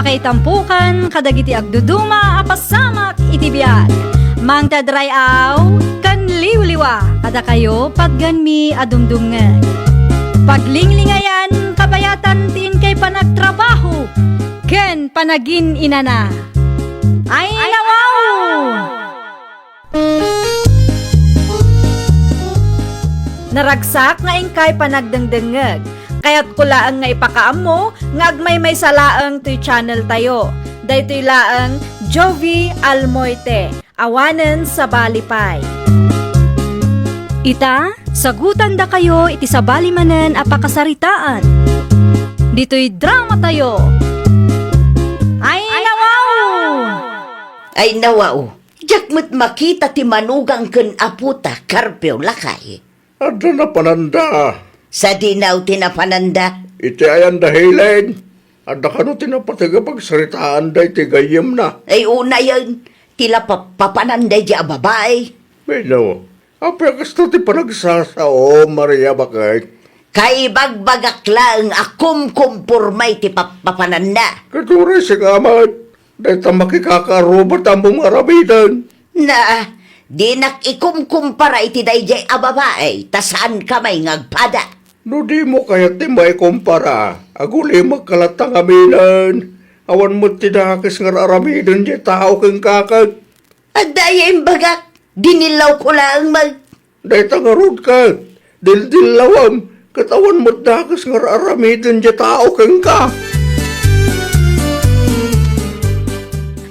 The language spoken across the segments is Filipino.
kay tampukan, kadagiti agduduma, apasamak itibiyag. Mang tadray aw, kan liwliwa, kada kayo padganmi adumdumngeg. Paglinglingayan, kabayatan tin kay panagtrabaho, ken panagin inana. Ay nawaw! Naragsak nga ingkay panagdengdengeg. Kaya't kulaang nga ipakaam mo, nga agmay salaang to'y channel tayo. Daytoy laang Jovi Almoite, awanen sa balipay. Ita, sagutan da kayo iti sa balimanen apakasaritaan. Dito'y drama tayo. Ay nawaw! Ay nawaw, jakmat makita ti manugang ken aputa, karpyo lakay. Ada na pananda. Sa dinaw tinapananda, Iti ayan dahilan. Ada ka no tinapatiga pagsaritaan da iti gayem na. ay una yan, tila papananday di babae. Bino, apya kasto ti panagsasao, Maria bakit? Kay bagbagakla ang akum kumpurmay ti papananda. Katuray si kamat. Dahil ta makikakarubat ang mong arabidan. Na, di nakikumkumpara iti dayjay babae, tasaan kamay ngagpada. No di mo kaya ti may kumpara. Aguli magkalatang aminan. Awan mo tinakis nga aramidan di tao kang kakag. At dayay bagak, dinilaw ko lang Dahil tangarod ka. Dildilawam. Katawan mo dakas nga aramidan di tao kang ka.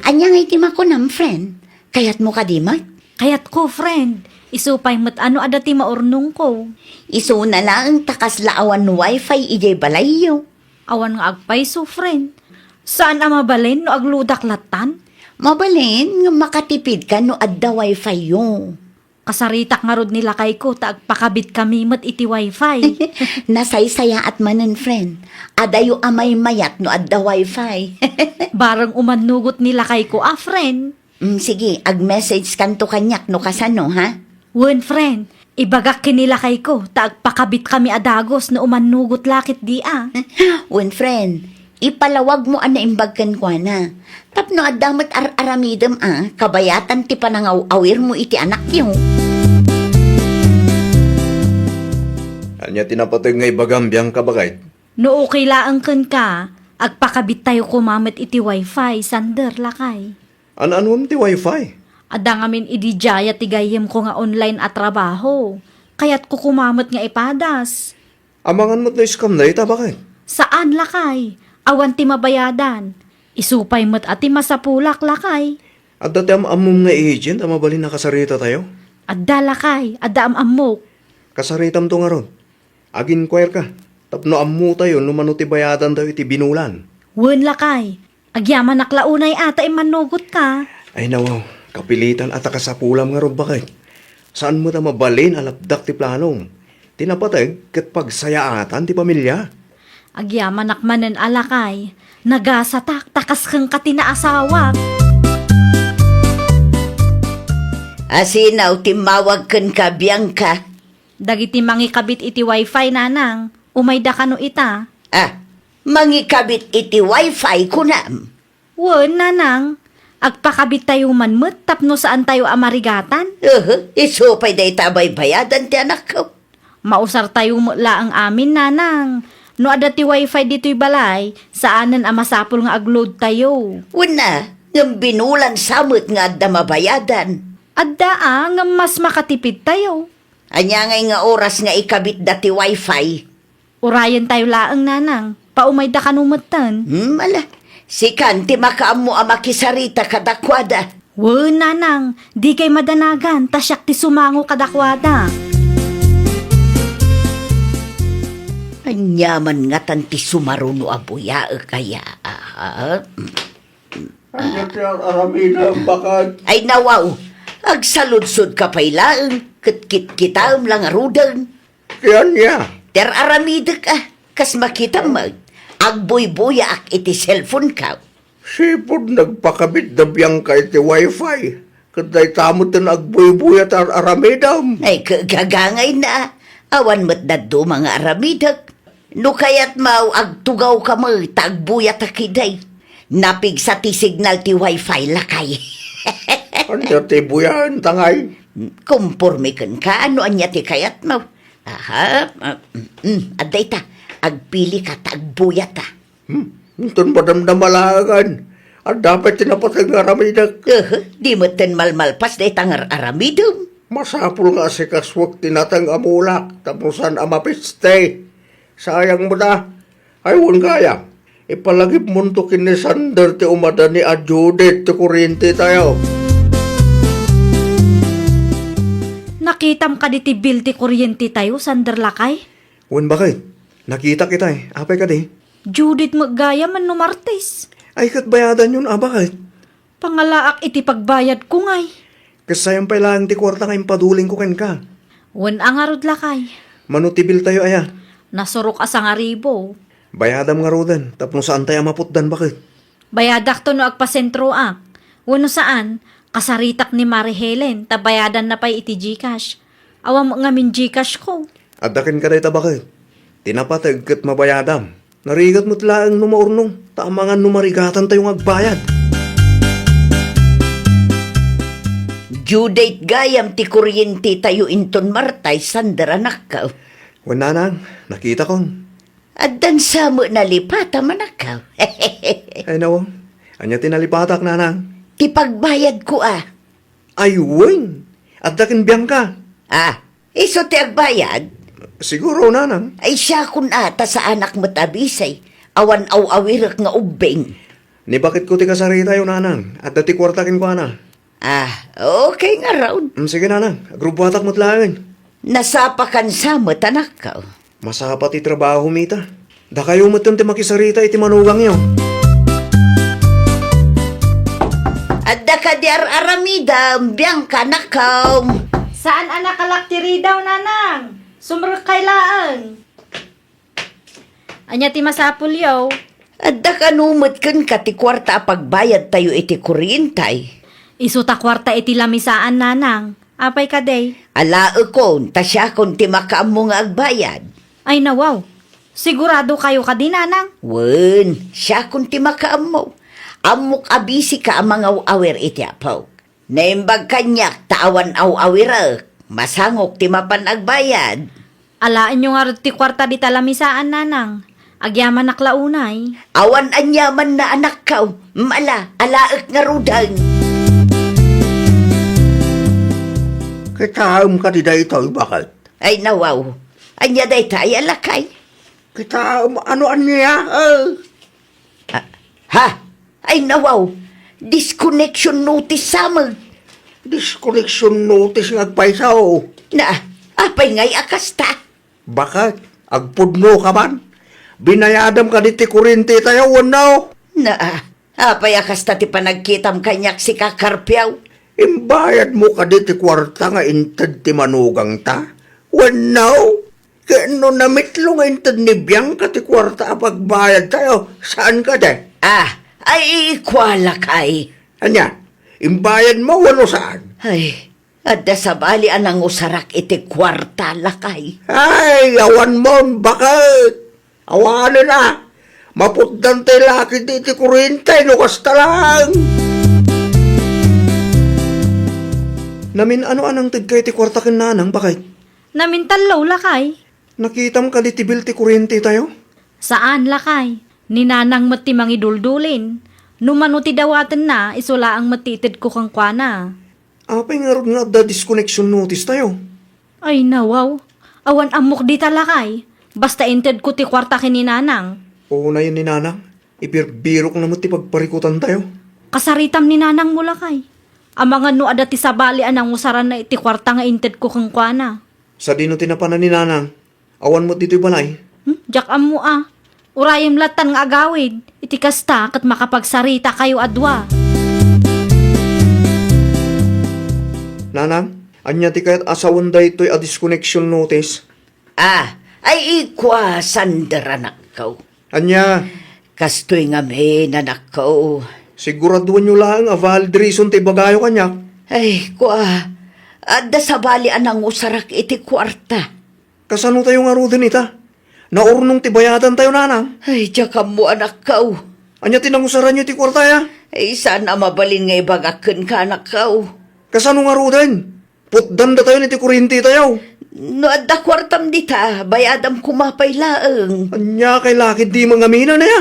Anya nga itim ako nam, friend. Kayat mo kadimat? Kayat ko, friend, isupay mat ano adati maurnong ko. Iso na lang takas laawan wifi ijay balayo. Awan nga agpaiso, friend. Saan ang mabalin no agludaklatan? Mabalin nga makatipid ka no adda wifi yo. Kasaritak nga rod nila kay ko, taagpakabit kami mat iti wifi. Nasaysaya at manen, friend. Adayo amay mayat no adda wifi. Barang umanugot nila kay ko, friend. Sige, ag-message kanto kanyak no kasano, ha? Wen, friend, ibagak kinila kay ko, taagpakabit kami adagos na umanugot lakit di When friend, ipalawag mo ana imbagkan kwa na. Tapno adamat aramidem kabayatan ti panangaw-awir mo iti anak yo. Anya tinapatay nga ibagambiyang kabagay. No okay laang ken ka, agpakabit tayo kumamit iti wifi, sander lakay. Ano ti wifi? Ada ngamin idijaya tigayem ko nga online at trabaho. Kaya't ko kumamit nga ipadas. Amangan mo't na iskam na ita bakit? Saan lakay? Awan ti mabayadan. Isupay mo't ati masapulak lakay. At dati amom nga agent, amabalin na kasarita tayo? Adda lakay, adda amok. Kasaritam to nga ron. Agin choir ka. Tapno ammo tayo, numano ti bayadan daw iti binulan. Wen lakay, agyaman naklaunay ata imanugot ka. Ay nawaw, kapilitan at akasapulam nga ron bakit? Saan mo ta mabalin alapdak ti planong? Tinapatay, kat pagsayaatan ti pamilya. Agyaman nakmanen alakay, nagasatak takas kang katinaasawa. Asinaw timawag ken ka Bianca. Dagiti mangikabit iti wifi nanang, umayda ka no ita. Mangikabit iti wifi ko na. Wen nanang, agpakabit tayo manmet tapno saan tayo amarigatan. Isupay day tabay bayadan ti anak ko. Mausar tayo mula ang amin nanang. No adati wifi dito'y balay, saanan amasapol nga agload tayo. Una, ng binulan samot nga adda mabayadan. Adda nga mas makatipid tayo. Anya nga oras nga ikabit dati wifi. Urayan tayo laang nanang, paumayda ka numatan. Ala, si Kanti makaam mo makisarita kadakwada. Wen nanang, di kay madanagan, tasyak ti sumango kadakwada. Anyaman nga tanti sumaruno abuya kaya. Anya ti aramida bakit? Ay nawaw, agsaludsod ka pailaan, kit-kit-kitam lang arudan. Kaya niya. Ter aramidak kas makita mag, agboy-boya ak iti cellphone ka. Sipod nagpakabit na biyang ka iti wifi. Kaday tamot na agbuy-buy at aramidam. Ay kagangay na, awan mo't daddo mga aramidak. No kaya't mau agtugaw ka mo, tagbuyat akiday. Napig sa ti signal ti wifi lakay. Anya ti buyan, tangay. Kumpurmi ka, ano anya ti kayat mo? Aha, aday ta, agpili ka ta, agbuyat ta. Itong madamdamalagan. At dapat tinapatay nga ramidak. Di mo ten malmalpas day tangar aramidum. Masapul nga si kaswag tinatang amulak. Tapusan amapiste. Sayang mo na. Ayun kaya. Ipalagip mo to kini Sander ti umada ni Adjudit ti kuryente tayo. Nakitam ka di ti bill ti kuryente tayo, Sander Lakay? Wan bakit? Nakita kita eh. Apay ka di? Judith Magaya man no Martes. Ay katbayadan yun, bakit? Pangalaak iti pagbayad ko ngay. Kasayang pa lang ti kwarta ngayong paduling ko ken ka. Wan ang arod Lakay. Manutibil tayo aya. Nasurok asang aribo. Bayadam nga rodan. Tapos saan tayo maputdan bakit? Bayadak to no agpasentro ak. Wano saan, kasaritak ni Mari Helen, tabayadan na pa'y iti Gcash. Awam nga min Gcash ko. Adakin ka dayta bakit? Tinapatag kat mabayadam. Narigat mo tila ang numaurnong. Tama nga numarigatan tayong agbayad. Due date gayam ti kuryente tayo inton martay Sander anak ka. Wala nang, nakita ko. At dan sa mo nalipata manakaw. Ay nawang, anya tinalipatak nanang. Ti pagbayad ko Ay wing, adakin biyang ka. Iso ti agbayad? Siguro nanang. Ay siya kun ata sa anak mo tabisay. Awan aw-awirak nga ubeng. Ni bakit ko ti kasarita yun nanang, at dati kwartakin ko ana. Okay nga raw. Sige nanang, agrubuhatak mo tlaangin. Nasapakan sa mo tanak ka. Masapat ti trabaho mita. Da kayo mo ti makisarita iti manugang yun. Adda ka di aramida, biyang ka nakaw. Saan anak kalaktiri daw, nanang? Sumrek kailaan. Anya ti masapul yaw. Adda ka numot kan ka ti kwarta pagbayad tayo iti kuryentay. Isuta kwarta iti lamisaan, nanang. Apay ka day. Alaekon, tasya kon ti makaam nga agbayad. Ay nawaw. Sigurado kayo ka din, nanang. Wen, siya kon ti makaam mo. Amok abisi ka ang mga awer iti apaw. Naimbag kanyak, tawan aw-awira. Masangok ti mapan agbayad. Alaan nyo nga ti kwarta di talamisaan, nanang. Agyaman naklaunay. Awan anyaman na anak ka. Alaek nga rudang. Kitaam ka di dayto, bakit? Ay nawaw. Anya day tayo alakay. Kitaam, ano anya? Ha? Ay nawaw. Disconnection notice sama. Disconnection notice ng agpaisaw. Apay ngay akasta. Bakit? Agpudno ka man? Binayadam ka di ti kuryente tayo, wanaw? Apay akasta ti panagkitam kanyak si kakarpyaw. Imbayad mo ka di ti kwarta nga inted ti manugang ta? Wanaw? Kano namitlo nga inted ni Biang ka ti kwarta pagbayad tayo? Saan ka de? Ay ikwala kay. Anya? Imbayad mo wano saan? Ay, adda sa bali anang usarak iti kwarta lakay. Ay, awan mo, bakit? Awanan na. Maputdan tayo laki di ti kuryente, nukas ta lang. Namin ano-anang tigkay ti kwarta kin nanang, bakit? Namintal Lakay. Nakitam ka di ti bil ti kuryente tayo? Saan, Lakay? Ninanang mati mangiduldulin. Numano ti dawatan na, isula ang matitid ko kang kwana. Apay nga ron nga da disconnection notice tayo. Ay nawaw. Awan amok di talakay. Basta inted ko ti kwarta kininanang. Oo na yun ni nanang. Ibirbiro ko naman ti pagparikutan tayo. Kasaritam ni nanang mo, Lakay. Ang mga no ada ti sabali anang usaran na iti kwarta nga inted ko kang kwana. Sa dino tinapanan ni nanang, awan mo dito'y balay. Jak mo Urayem latan nga agawid. Iti kasta kat makapagsarita kayo adwa. Nanang, anya ti kayat asawan da ito'y a disconnection notice. Ay ikwa sandaranak ko. Anya, Kastoy nga may nanak ko. siguraduan nyo lang a valid reason ti bagayo kanyak. Ay, adda sa bali anang usarak iti kwarta. Kasano tayo nga rodin ita? Naurnong ti bayadan tayo nanang. Ay, diya ka mo anak ka. Anya tinangusaran nyo ti kwarta ya. Ay, sana mabalin nga ibagakan ka anak kao. Kasano nga ruden? Putdan da tayo ni ti kurinti tayo. No, adda kwartam dita, bayadam kumapay laeng. Anya kay lakid di mga mina na ya.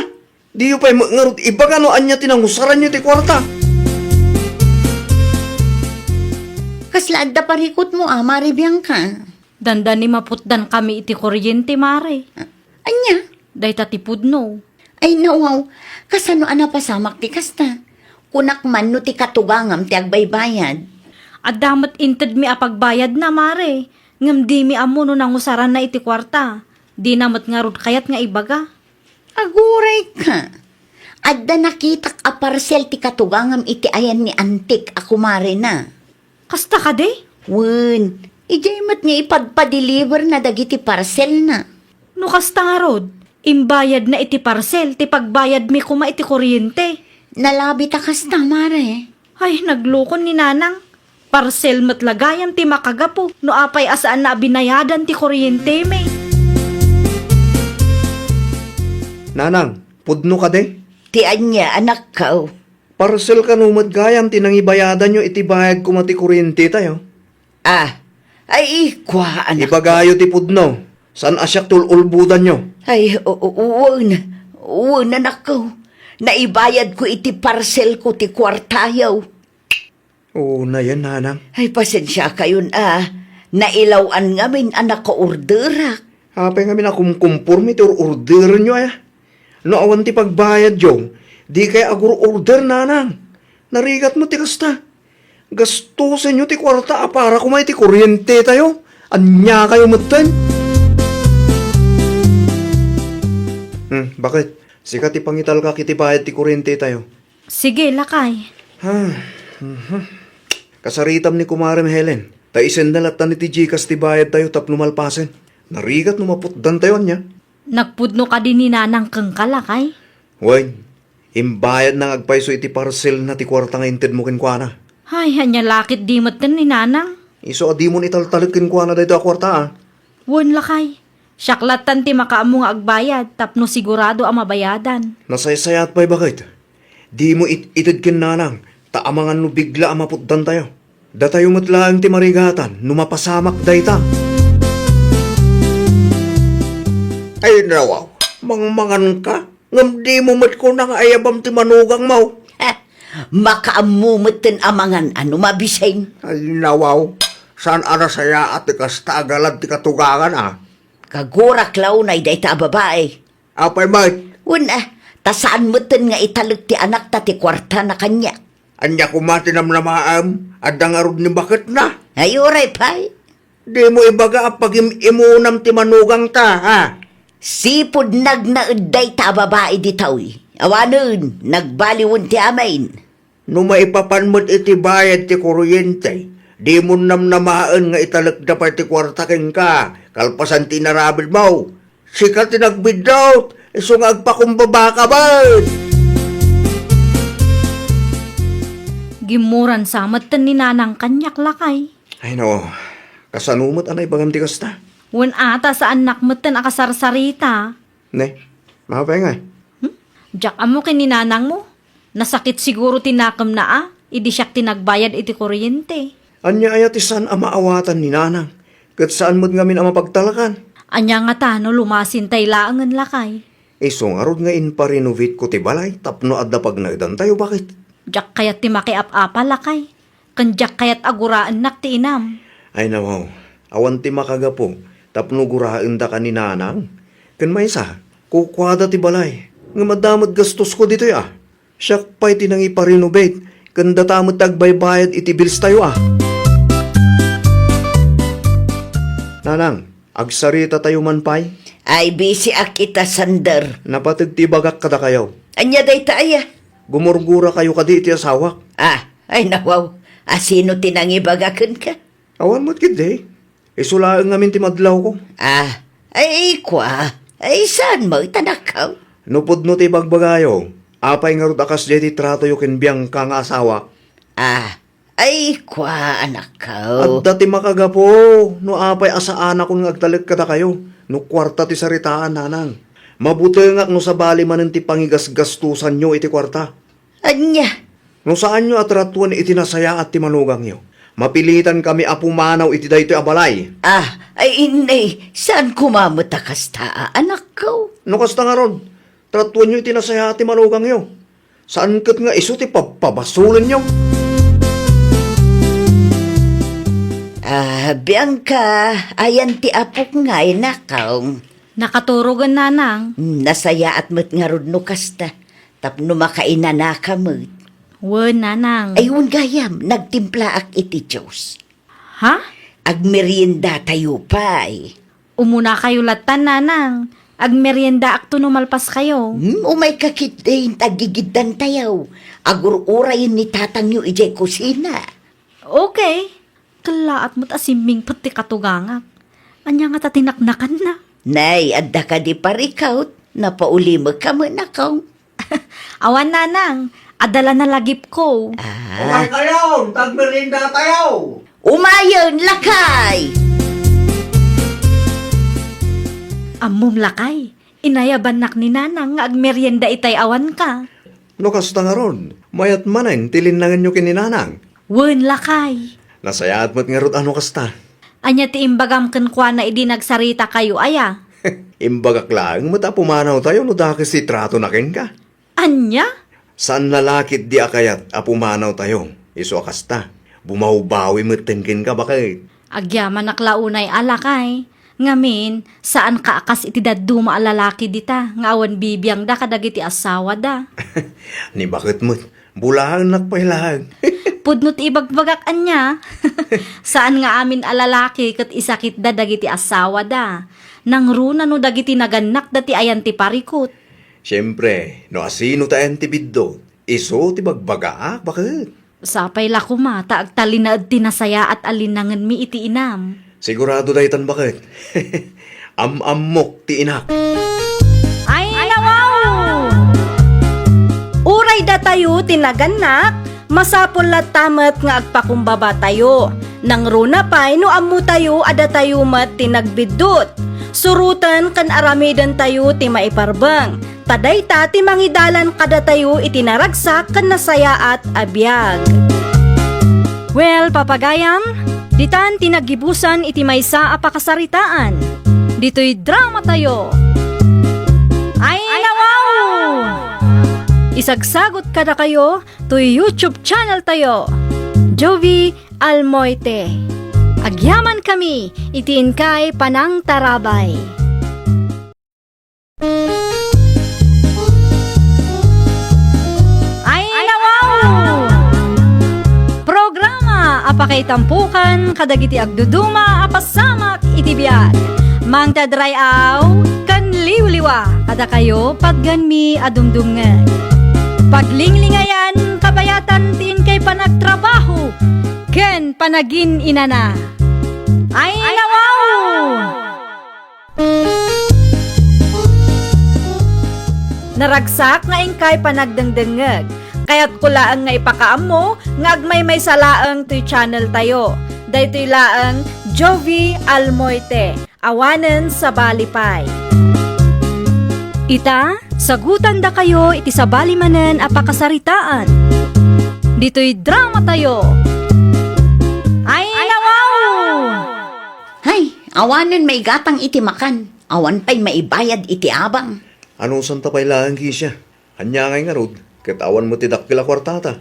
Di yung pa'y ngarut iba ka no anya tinangusaran nyo ti kwarta. Kasla adda parikot mo, maribiyang ka. Dandan ni maputdan kami iti kuryente, mare. Anya? Day tatipudno. Ay, nawaw. Kasano ana pasamak ti kasta? Kunak man no ti katugangam ti agbaybayad. At damat inted mi apagbayad na, mare. Ngam di mi amo no nangusaran na iti kwarta. Di namat ngarud kayat nga ibaga. Aguray ka. Adda nakitak a parcel ti katugangam iti ayan ni antik ako mare na. Kasta ka de? Wen, ijay mat nga ipadpa-deliver na dagiti parcel na. No kasta nga rod, imbayad na iti parcel, ti pagbayad mi kuma iti kuryente. Nalabi ta kasta mare. Ay, naglukon ni nanang. Parcel matlagayam ti makagapo, no apay asaan na binayadan ti kuryente may. Nanang, pudno ka de. Ti anya anak kao. Parcel ka no madgayam tinangibayadan nyo iti bayad ko mati kurinti tayo. Ah, ay ikwa anak. Ibagayo ti pudno. San asyak tululbudan nyo? Ay, uwan anak ko. Naibayad ko iti parcel ko ti kwartayaw. Oo na yan, nanang. Ay, pasensya kayon Nailawan ngamin anak ko orderak. Hapay nga minakumkumpurmi ti order nyo ay. No awan ti pagbayad yung, di kay agur order, nanang. Narigat mo ti kasta. Gastusin nyo ti kwarta para kumay ti kuryente tayo. Anya kayo mutan. Bakit? Sikat ipangital ka kiti bayad ti kuryente tayo. Sige, lakay. Kasaritam ni Kumarem Helen. Ta isendalatan ni ti Gcash ti bayad tayo tapno malpasen. Narigat no maputdan tayo anya. Nagpudno ka din ni nanang kang kalakay. Way, imbayad nang agpaiso iti parcel na ti kwarta nga inted mo kinkwana. Ay, hanya lakit di matan ni nanang. Iso adi mo italtalit kinkwana dito a kwarta Wan lakay. Syaklatan ti makaamo nga agbayad, tapno sigurado ang mabayadan. Nasaysayat pa'y bakit? Di mo itid kin nanang, taamangan no bigla ang maputdan tayo. Da tayo matlaang ti marigatan, numapasamak dayta. Ay nawaw, mangmangan ka? Ngam di mo mat ko nang ayabam ti manugang mo. Makaamumutin amangan mabising. Ay nawaw, saan ara saya at ikasta agalad ti katugangan Kagurak launay day ta babae. Apay mait, Una, tasaan mutin nga italag ti anak ta ti kwarta na kanya. anya kumati namnamaam, adang arod ni bakit na. Ayuray pay. Di mo ibaga pag imunam ti manugang ta, ha? Sipod nagnaudday ta babae di tawi. Awanon, nagbaliwon ti amain. No maipapanmot iti bayad ti kuryente, di mo namnamaan nga italagda pa ti kwarta ken ka, kalpasan ti narabid mo. Sikat ti nagbidot, iso nga agpakumbaba ka ba? Gimuran samatan ni nanang kanyak lakay. Ay no, kasanumot anay bagam ti kasta. Wan ata sa anak matan akasarsarita. Ne, mapay nga. Diyak amo kin ni nanang mo. Nasakit siguro tinakam na idi siyak tinagbayad iti kuryente. Anya ayat isan ang maawatan ni nanang, kat saan mo't ngamin ang mapagtalakan. Anya nga tano lumasin tay laangan lakay. Iso nga rod nga inparenovate ko ti balay, tapno adda pag nagdan tayo, bakit? Diyak kayat ti makiap-apa lakay. Kandiyak kayat aguraan nak ti inam. Ay nawaw, awan ti makagapo, tapno guraan da ka ni nanang. Kan may isa, kukwada ti balay, nga madamot gastos ko dito Siyak pa'y tinang iparenovate, kan datamot tagbaybayad iti bills tayo Nanang, agsarita tayo man pa'y, Ay busy akita sander. napatid ti bagak kada kayo. Anya day ta aya. Gumurgura kayo kadi iti asawak. Ay nawaw. Sino tinangibagakan ka? Awan mo't kid Isulaang ngamin ti madlaw ko. Ay kwa. Ay saan mo itanakaw? Nupod no ti bagbagayo. Apay nga rod akas jay ti trato yu kinbiyang ka nga asawa. Ay kwa anak ko. At dati makagapo. No apay asaan ako ng agtalit kada kayo. No kwarta ti saritaan nanang. Mabuti nga no sa bali man ti pangigas-gastusan nyo iti kwarta. Anya, No saan nyo atratuan iti nasaya at ti manugang nyo. Mapilitan kami apumanaw iti daytoy abalay. ay inay, saan kumamatakas taa, anak ko? No kasta nga ron, tratuan nyo iti nasaya at ti manugang nyo. Saan kat nga iso ti papabasulan nyo? Bianca, ayan ti apok nga inakaw. Nakaturugan nanang. Nasaya at mat nga rod no kasta. Tapno makainana ka mat. Wen nanang. Ayun gayam, nagtimpla ak iti Diyos. Ha? Agmerienda tayo pa eh. Umuna kayo latan nanang. Agmerienda akto numalpas kayo. Umay kakit din tagigidan tayo. Agur-urayin ni tatang yu ijay kusina. Okay. Kalaat mo't asiming pati katugangak. Anya nga tatinaknakan na. Nay, adda ka di parikaut. Napauli mo ka man ako. Awan nanang. Adala na lagip ko. Okay kayo, tagmerinda tayo. Umayon, lakay! Amom lakay. Inayabanak ni nanang nga agmerienda itay awan ka. No kasta nga ron, mayat manen tilinangan nyo kininanang. Wen lakay. Nasayaat mo't nga ron ano kasta. Anya ti imbagam kenkwa na idi nagsarita kayo aya. Imbagak lang, mata pumanaw tayo no dakis si trato na ken ka. Anya? Saan nalakit di akayat apumanaw tayo? Iso akasta. Bumawbawi mo't tengkin ka bakit? Agyaman naklaunay alakay. Ngamin, saan ka akas iti daduma alalaki dita? Nga awan bibiyang da kadagiti asawa da. Ni bakit mo't? Bulahan nakpailahan. Pudnot ibagbagak anya. Saan nga amin alalaki kat isakit da dagiti asawa da. Nang runa no dagiti naganak dati ayan ti parikot. Siyempre, no asino tayo ti biddo? Iso ti bagbaga, bakit? Sapay la kumata agtalinaad tinasaya at alinangan mi iti inam. Sigurado daytan bakit? Am-ammok ti inak. Ay nawaw! Uray da tayo tinaganak, masapol la tamat nga agpakumbaba tayo. Nang runa pa'y no ammo tayo ada tayo mat tinagbidot. Surutan kan aramidan tayo ti maiparbang. Taday ta ti mangidalan kada tayo itinaragsak kan nasaya at abiyag. Well, papagayam, ditan tinagibusan iti maysa a pakasaritaan. Dito'y drama tayo. Ay nawaw! Isagsagot kada kayo to YouTube channel tayo. Jovi Almoite. Agyaman kami, itiin kay Panang Tarabay. Ay nawaw! Programa apakay tampukan kadagiti agduduma apasamak itibiyat. Mang tadrayaw kan liwliwa kada kayo pagganmi adumdumngan. Paglinglingayan kabayatan tin kay panagtrabaho ken panagin inana. Ay nawaw! Naragsak nga ingkay panagdengdengeg. Kaya't kulaang nga ipakaammo nga agmay may salaang to'y channel tayo. Daytoy laang Jovi Almoite. Awanen sa Balipay. Ita, sagutan da kayo iti sa balimanen a pakasaritaan. Dito'y drama tayo. Ay nawaw! Hay, awanan may gatang iti makan. Awan pa'y maibayad iti abang. Anong santa pailahan kisya? Hanya ngay nga rod, katawan mo ti dakila kwartata.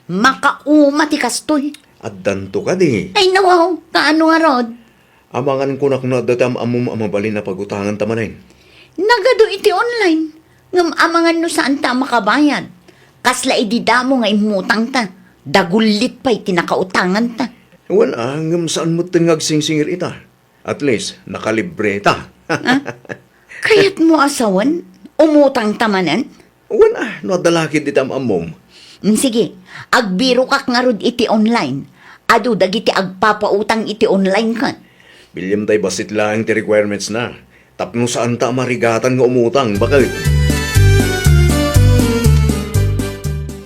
Makauma ti kastoy. At danto ka di. Ay nawaw, kaano nga rod? Amangan ko na kung nadatam amum amabalin na pagutangan tamanin. Nagado iti online. Ngam amangan no saan ta makabayad. Kasla ididamo nga imutang ta. Dagulit pa'y tinakautangan ta. Wala, hanggang saan mo tingag sing-singir ita. At least, nakalibre ta. Kaya't mo asawan? Umutang tamanan? Wala, nadalakid itam amom. Sige, agbiro kak nga rod iti online. Ado dagiti agpapautang iti online ka. Bilyam tay basit lang ti requirements na. Tapno saan ta marigatan nga umutang, bakit?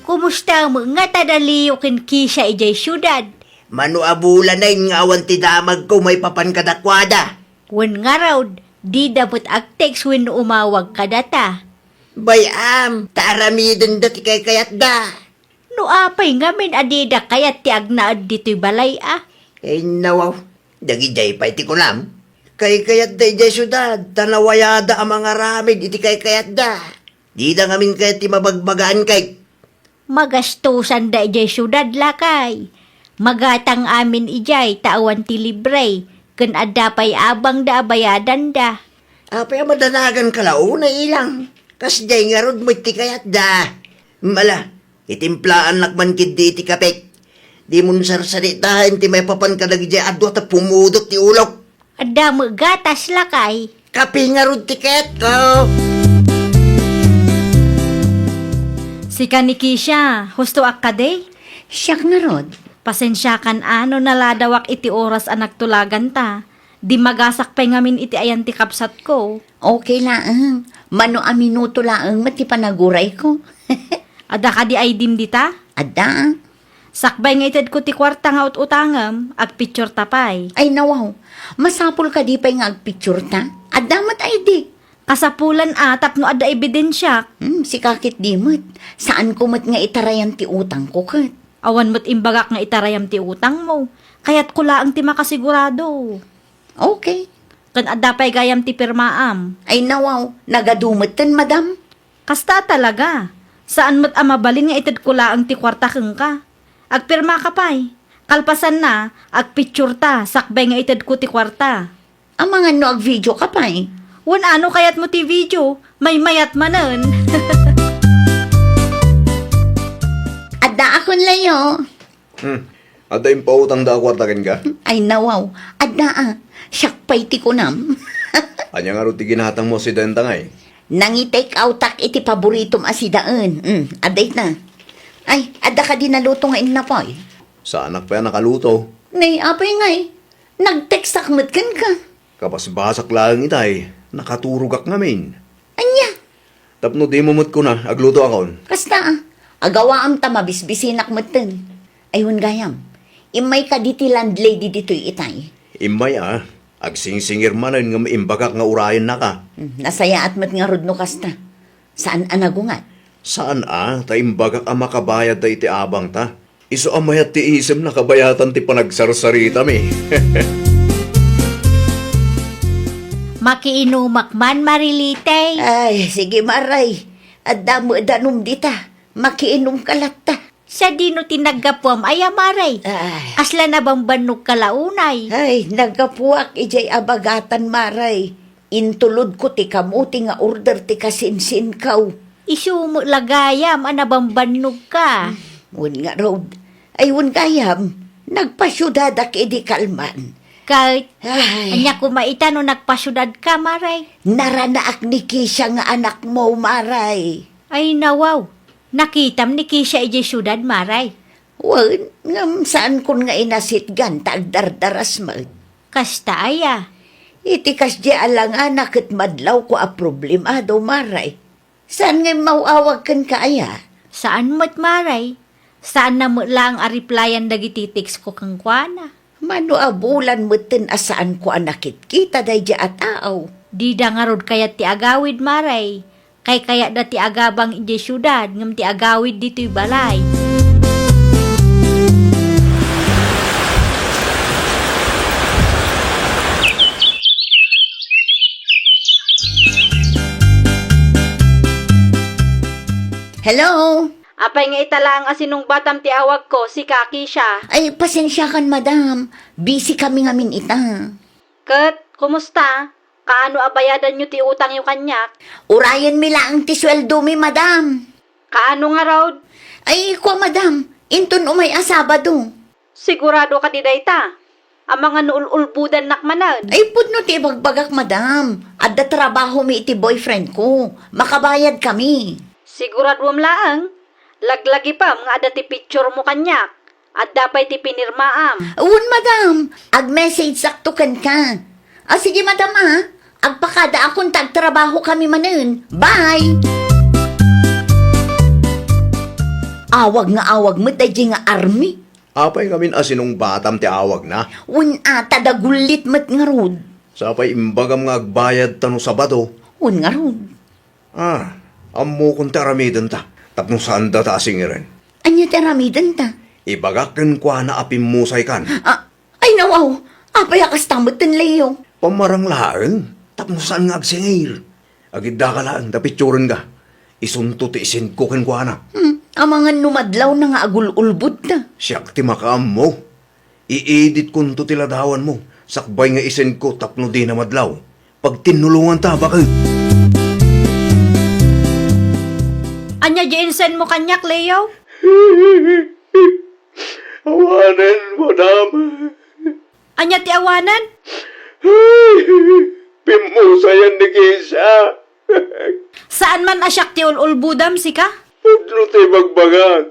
Kumusta mo nga tadaliyo ken kisya ijay syudad? Mano abula na yung awan ti damag ko may papan kadakwada. Wen nga raw, Di dapat ag-text when umawag ka data. Bayam, taramidon dati kay kayat da. No apay ngamin adida kayat ti agnaad dito'y balay ah. Kay nawaw, dagi jay pa iti kulam. Kay kayat da ijay syudad, tanawayada ang mga ramid iti kay kayat da. Di da ngamin kayat ti mabagbagaan kay. Magastusan da ijay syudad lakay. Magatang amin ijay tawan ti libre. Ken adapay abang da abayadan da. Apay madanagan kalao na ilang. Kas jay nga rod mo iti kayat da. Mala, itimplaan lakman kid di iti kapek. Di mo sarsaritahin ti may papan kadagi jay adwa ta pumudot ti ulok. Adamo gatas lakay. Kape nga rod ti keto. Si Kanikisha, husto akade? Siyak nga rod. Pasensya kan ano naladawak iti oras anak tulagan ta. Di magasak pa ngamin iti ayan ti kapsat ko. Okay laang. Mano a minuto laang mati panaguray ko. Ada ka di ay dim dita? Ada. Sakbay nga ited ko ti kwarta nga utangam, ag picture tapay. Ay nawaw. Masapul ka di pa'y nga agpicture ta. Adamat ay di. Kasapulan atap no ada ebidensya. Si kakit di mo't. Saan ko mo't nga itarayan ti utang ko kat? Awan mo't imbagak nga itarayam ti utang mo. Kaya't kula ang ti makasigurado. Okay. Kan adapay gayam ti pirmaam. Ay nawaw. Nagadumatan, madam. Kasta talaga. Saan mo't amabalin nga ited kula ang ti kwarta keng ka. Agpirma ka pa'y. Kalpasan na, agpicture ta, sakbay nga ited ko ti kwarta. Ang mga no ag-video ka pa eh. Wan ano kayat mo ti video, may mayat manen. Ada akon layo. Ada yung pautang da kwartakin ka? Ay nawaw. Ada siyak pa'y ti kunam. Anya nga ro ti ginatang mo si Dentangay. Nangi-take out tak iti paboritom asidaan. Aday na. Ay, ada ka din naluto nga inapoy. Sa anak pa yan nakaluto. Nay, apay ngay. Nag-text akmat kan ka. Kapas basak lang itay, nakaturugak ngamin. Anya, Tapno di mumut ko na, agluto akon. kasta agawa am tamabisbisin akmatan. Ayun gayam, imay ka diti landlady dito'y itay. Imay agsingsingir manan nga maimbagak nga urayan na ka. Nasaya at mat nga rod no kasta. Saan anagungat? Saan taimbagak ang makabayad da iti abang ta? Iso amayat ti isem na kabayatan ti panagsarsarita mi. Makiinumak man marilitay. Ay, sige maray. Adamo danum dita. Makiinom kalat ta. Sa dino tinaggapuam ay amaray. Ay, Asla na bang banog kalaunay. ay nagapuak ijay abagatan maray. Intulod ko ti kamuti nga order ti kasinsin kaw. Isumo lagayam anabang banog ka. Wun nga road. Ay wun gayam. Nagpasyudadak idi kalman. Kahit Ay, anya kumaita no nagpasyudad ka maray. naranaak ni Kisha nga anak mo maray. Ay nawaw. Nakitam ni Kisha ije syudad maray. Wan, ngam saan kun nga inasitgan tagdardaras mo. Kasta aya. Itikas di alang anak at madlaw ko a problema daw maray. Saan nga mauawag kan kaya? Saan mo't maray? Saan na mo lang a replyan dagiti text ko kang kuana? Mano abulan mo tin asaan ko anakit kita day di ataaw. Di da nga rod kayat ti agawid maray. Kay kaya da ti agabang ije syudad ngam ti agawid dito'y balay. Hello? Apay nga itala ang asinong batam ti awag ko, si Kaki siya. Ay, pasensya kan madam. Busy kami ngamin ita. Kat, kumusta? Kaano abayadan nyo ti utang yung kanyak? Urayan mi lang ti sweldo mi madam. Kaano nga raw? Ay, kwa madam. Inton umay asabado. Sigurado ka di dayta. Ang mga nuululbudan nakmanan. Ay, pudno ti bagbagak madam. Adda trabaho mi iti boyfriend ko. Makabayad kami. Sigurado mo laang. Laglagi pa mga ada ti picture mo kanyak. At dapay ti pinirmaam. Un, madam. Ag-message sakto kan ka. Sige, madam Agpakada akong tagtrabaho kami manen. Bye! Awag nga awag mo, tayo nga army. Apay ngamin asinong batam ti awag na. Un, tadagulit mat nga rod. Sapay imbagam nga agbayad tano Sabado. Un nga rod. Ammo kong taramidan ta. Tapno saan da taasing rin. Anya ti aramidan ta. Ibagakan kwa na apim musay kan. Ay nawaw, apay akas tamot ten Leo. Pamarang laang. Tapno saan nga agsingir. Agidda ka lang, dapitsurin ka. Isunto ti isin ko ken kwa na. Amangan numadlaw na nga agul-ulbud na. Siyak ti makaam mo. I-edit kun to tiladawan mo. Sakbay nga isin ko tapno di na madlaw. Pag tinulungan ta, bakit? Anya jinsen mo kanyak, Leo? Awanan mo, dam. Anya ti awanan? Pimusayan ni Kisha. Saan man asyak ti ululbudam si ka? Pudno ti bagbagan.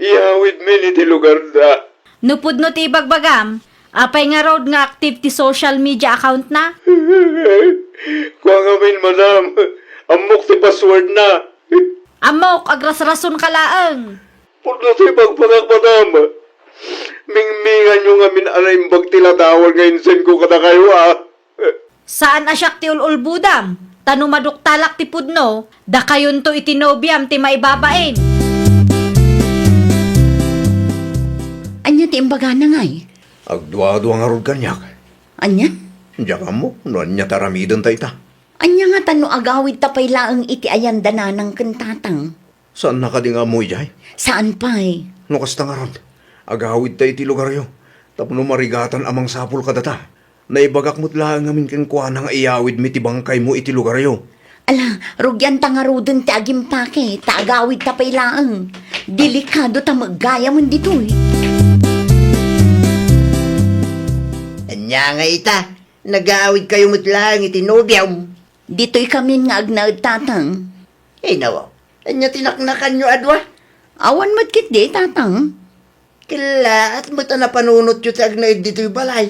Iawid mi ni ti lugar da. Nupudno ti bagbagam, apay nga road nga active ti social media account na? Kuha nga min, madam. Amok ti password na. Amok, agras-rason kalaang. Pudno ti bagbagan, madam. Mingmingan nyo nga min alayimbag tiladawal nga insen ko kada kayo, Saan asyak ti ululbudam? Tano maduktalak ti pudno, da kayon to itinobiam ti maibabain. Anya ti imbaga na nga eh. Agduwa-duwa nga rod kanyak. Anya? Diyan mo, noon niya taramidan ta ita. Anya nga tano agawid tapay laang iti ayan dananang kentatang. Saan nakading amoy jay? Saan pa eh? No kasta nga rod. Agawid ta iti lugar yo. Tapno marigatan amang sapul kadata. Naibagak mo't lang ngamin ken kuha nang iyawid mi ti bangkay mo iti lugar yo. Ala, rugyan ta nga rodon ti agimpake, ta agawid tapay laang. Delikado ta maggaya mo dito eh. Anya nga ita, nag-aawid kayo mutlang itinobyaw. Dito'y kami nga agnaad tatang. Nawa, anya tinaknakan nyo adwa? Awan madkit di tatang. Kila at mata na panunot yun sa agnaid dito'y balay.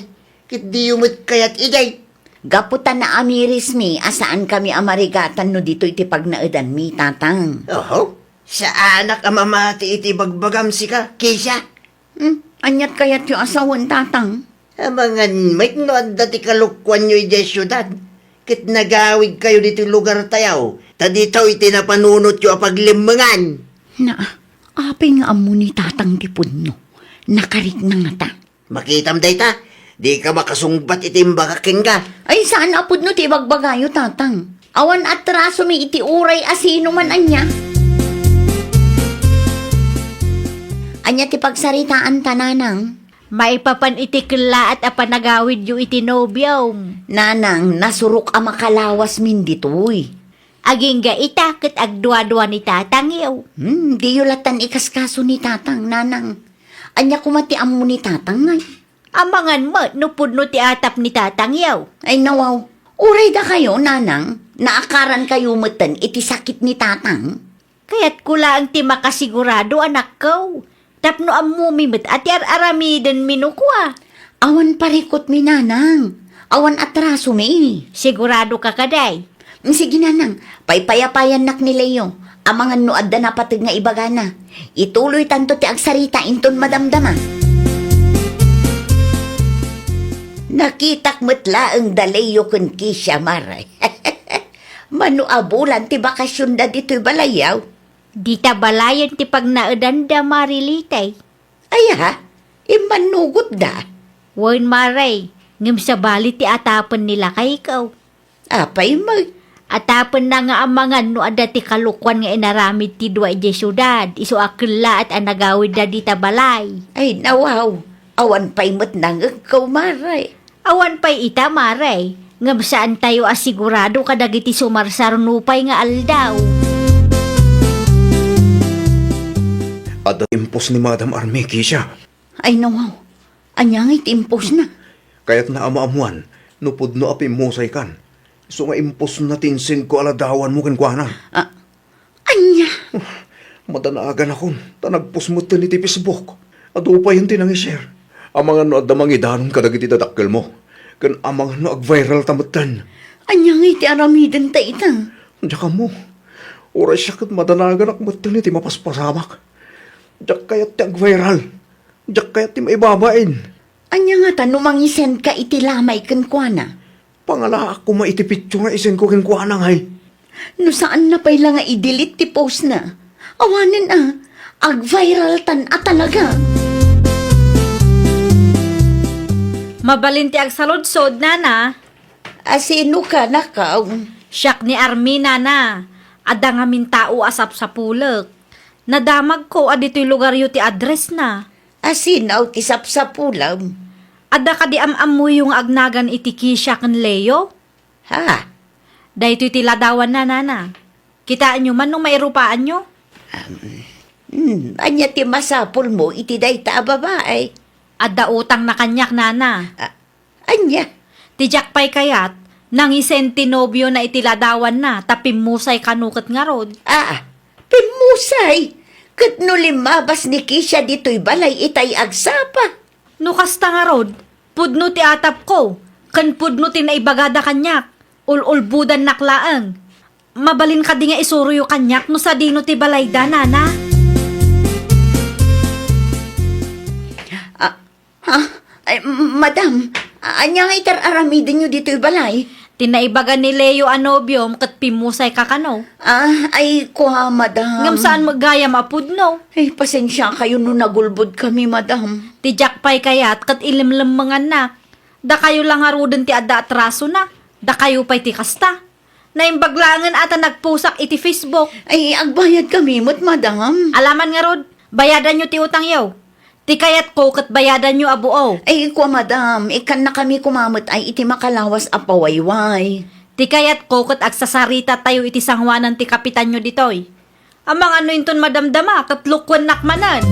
Kit di umit kayat ijay. Gaputan na amiris mi, asaan kami amarigatan no dito'y ti pagnaadan mi tatang. Oho, sa anak amamati iti bagbagam si ka, Kisha. Anyat kayat yung asawan tatang. Amangan may no dati kalukwan nyo ijay syudad. Kit nagawid kayo dito lugar tayaw. Ta dito iti napanunot yung apaglimangan. Na, apay nga amo ni tatang tipod no. Nakarik na nga ta. Makitam day ta, di ka makasungbat iti mbakaking ka. Ay saan apod no ti bagbagayo tatang. Awan atraso mi iti uray asino man anya. Anya ti pagsaritaan tananang. Maipapan iti kla at apanagawid yu itinobyaw. Nanang, nasurok a makalawas min ditoy. Aging ga ita ket agdwa-dwa ni tatang yaw. Di yulatan ikaskaso ni tatang, nanang. Anya kumati amo ni tatang ngay. Amangan mo, nupudno ti atap ni tatang yaw. Ay nawaw, uray da kayo, nanang. Naakaran kayo matan iti sakit ni tatang. Kaya't kula ang ti makasigurado anak ko. Tapno amumimit at aramiden minukwa. Awan parikot mi, nanang. Awan atraso mi. Sigurado ka kaday. Sige, nanang. Paypayapayan nak ni Leo. Amangan no adda na patag nga ibagana. Ituloy tanto ti agsarita inton madamdama. Nakitak metla ang dalayo kun Kisha maray. Manuabulan ti bakasyon da dito'y balayaw. Di ta balayan ti pagnaadan da marilitay. Ay ha, imanugod da. Wan maray, ngem sa bali ti atapan nila kay ikaw. Apay mag... Atapan na nga amangan no ada ti kalukwan nga inaramid ti dua ije syudad. Isu akla at anagawid da di ta balay. Ay nawaw, awan pa'y mat nang ikaw maray. Awan pa'y ita maray. Ngam saan tayo asigurado kadagiti sumarsarnupay nga aldaw. Ada impos ni Madam Armiki siya. Ay nawaw, anyang itimpos na. Kaya't na amaamuan, nupod no api musay kan. So nga impos na tinsin ko aladawan mo kenkwanan. Anya, Madanaagan akon, tanagpos mo ito ni ti Facebook. Ado pa yun tinang-share. Amangan no adamang idanon kadagiti dadakkel mo. Kan amangan no ag-viral tamatan. anyang iti aramiden ta ita. Diyak mo, oras siya kat madanagan akmat ni ti mapaspasamak. Diyak kayat ti ag-viral. Diyak kayat ti maibabain. Anya nga ta, numangisen ka iti lamay kenkwana. Pangala ako maitipityo nga isen ko kinkuha nang hay. No saan na pa'y nga i-delete ti post na? Awanin ag-viral tan talaga. Mabalin ti agsaludsod, nana. Asino ka nakaw? Siyak ni Armina na. Ada nga min tao asap sa pulak. Nadamag ko adito'y lugar yu ti address na. Asinaw ti sapsapulam. Ada ka di am mo yung agnagan iti Kisha kan Leo? Ha? Dahito iti ladawan na, nana. Kitaan nyo man nung mairupaan nyo? Anya ti masapul mo iti day ta babae. Ada utang na kanyak, nana. Anya? Tijak pa'y kayat, nang isentinobyo na iti ladawan na, tapimmusay kanukat nga rod. Pimusay. Kat no limabas ni Kisha dito'y balay itay agsapa. No kasta nga rod, pudno ti atap ko, kan pudno ti naibagada kanyak, ulbudan naklaang. Mabalin ka di nga isuro yung kanyak no sa dino ti balayda, nana. Ay, madam, anya nga itar aramidin nyo dito'y balay? Tinaibaga ni Leo anobyom kat pimusay kakano. Ay, kuha, madam. Ngam saan magayam apudno? Ay, pasensya kayo no nagulbod kami, madam. Tijak pa'y kayat kat ilimlim mga anak. Da kayo lang haruden ti adda atraso na. Da kayo pa'y ti kasta. Naimbaglangan ata nagpusak iti Facebook. Ay, agbayad kami, madam. Alaman nga rod, bayadan nyo ti utang yaw. Ti kayat ko kat bayadan nyo abuo. Ay, kuha, madam. Ikan na kami kumamot ay iti makalawas apawayway. Ti kayat ko kat agsasarita tayo iti sangwanan ti kapitan nyo ditoy. Amang ano inton madamdama kat lukwan nakmanan.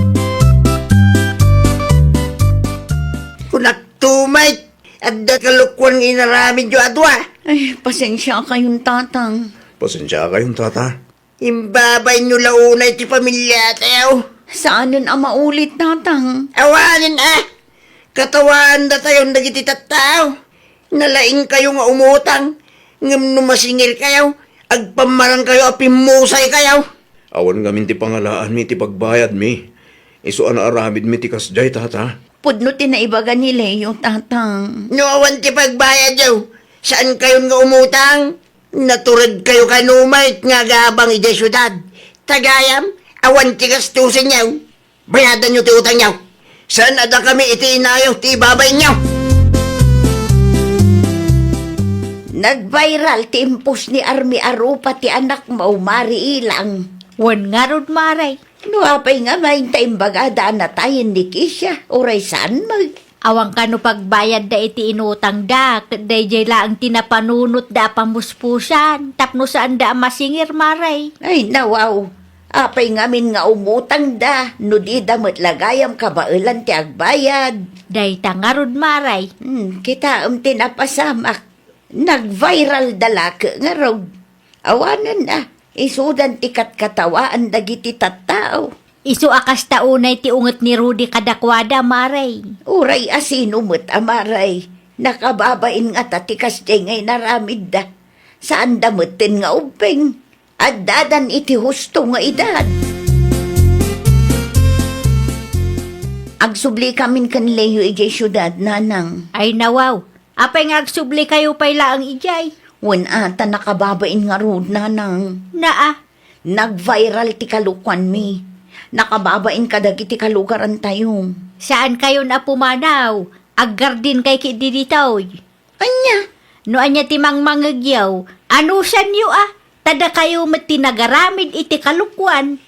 Kunak tumay, at da kalukwan inaramin jo adwa. Ay, pasensya kayong tatang. Pasensya kayong tata. Imbabay nyo launay ti pamilya tayo. Saanin ang maulit, tatang? Awanin Katawaan da tayong nagiti tattao. Nalaing kayo nga umutang. Ngam numasingil kayo. Agpamarang kayo apimusay kayo. Awan ngamin ti pangalaan mi ti pagbayad mi. Iso ana aramid mi ti kasjay tata. Pudno tinaibaga ni Leo, tatang. Nuawan ti pagbayad yaw. Saan kayo nga umutang? Naturad kayo kanumay nga gabang iti syudad. Tagayam, awan ti gastusin yaw. Bayadan nyo ti utang yaw. Saan ada kami iti inayaw ti babay nyo? Nag-viral ti impos ni Army Arupa ti anak mo, Mari Ilang. Wan nga rod maray. Nuapay nga maing taimbagada na tayo ni Kisha. Uray saan mag... Awang kano pagbayad da iti inutang da, dayjay laang tinapanunot da pamuspusan, tapno saan da masingir maray. Ay, nawaw. Apay ngamin nga umutang da. No di damot lagayam kabailan ti agbayad. Day tangarod maray. Kita tinapasamak. Nag-viral dalak nga raw. Awanan na. Isudan ti katkatawaan dagiti tattao. Isu akas taunay ti unget ni Rudy kadakwada maray. Uray asin umut amaray. Nakababain nga tatikas di ngay naramid da. Saan damutin nga upeng. At dadan iti husto nga edad. Agsubli kamin kan Leo ijay syudad, nanang. Ay nawaw, apay nga agsubli kayo pay laang ijay. Wan ata nakababain nga rod, nanang. Naa, Nag-viral ti kalukwan mi. Nakababain kadagiti kalugaran tayo. saan kayo na pumanaw? Aggardin kay kididitoy. Anya? No anya timang mangagyaw, ano san yu Tada kayo matinagaramid iti kalukwan.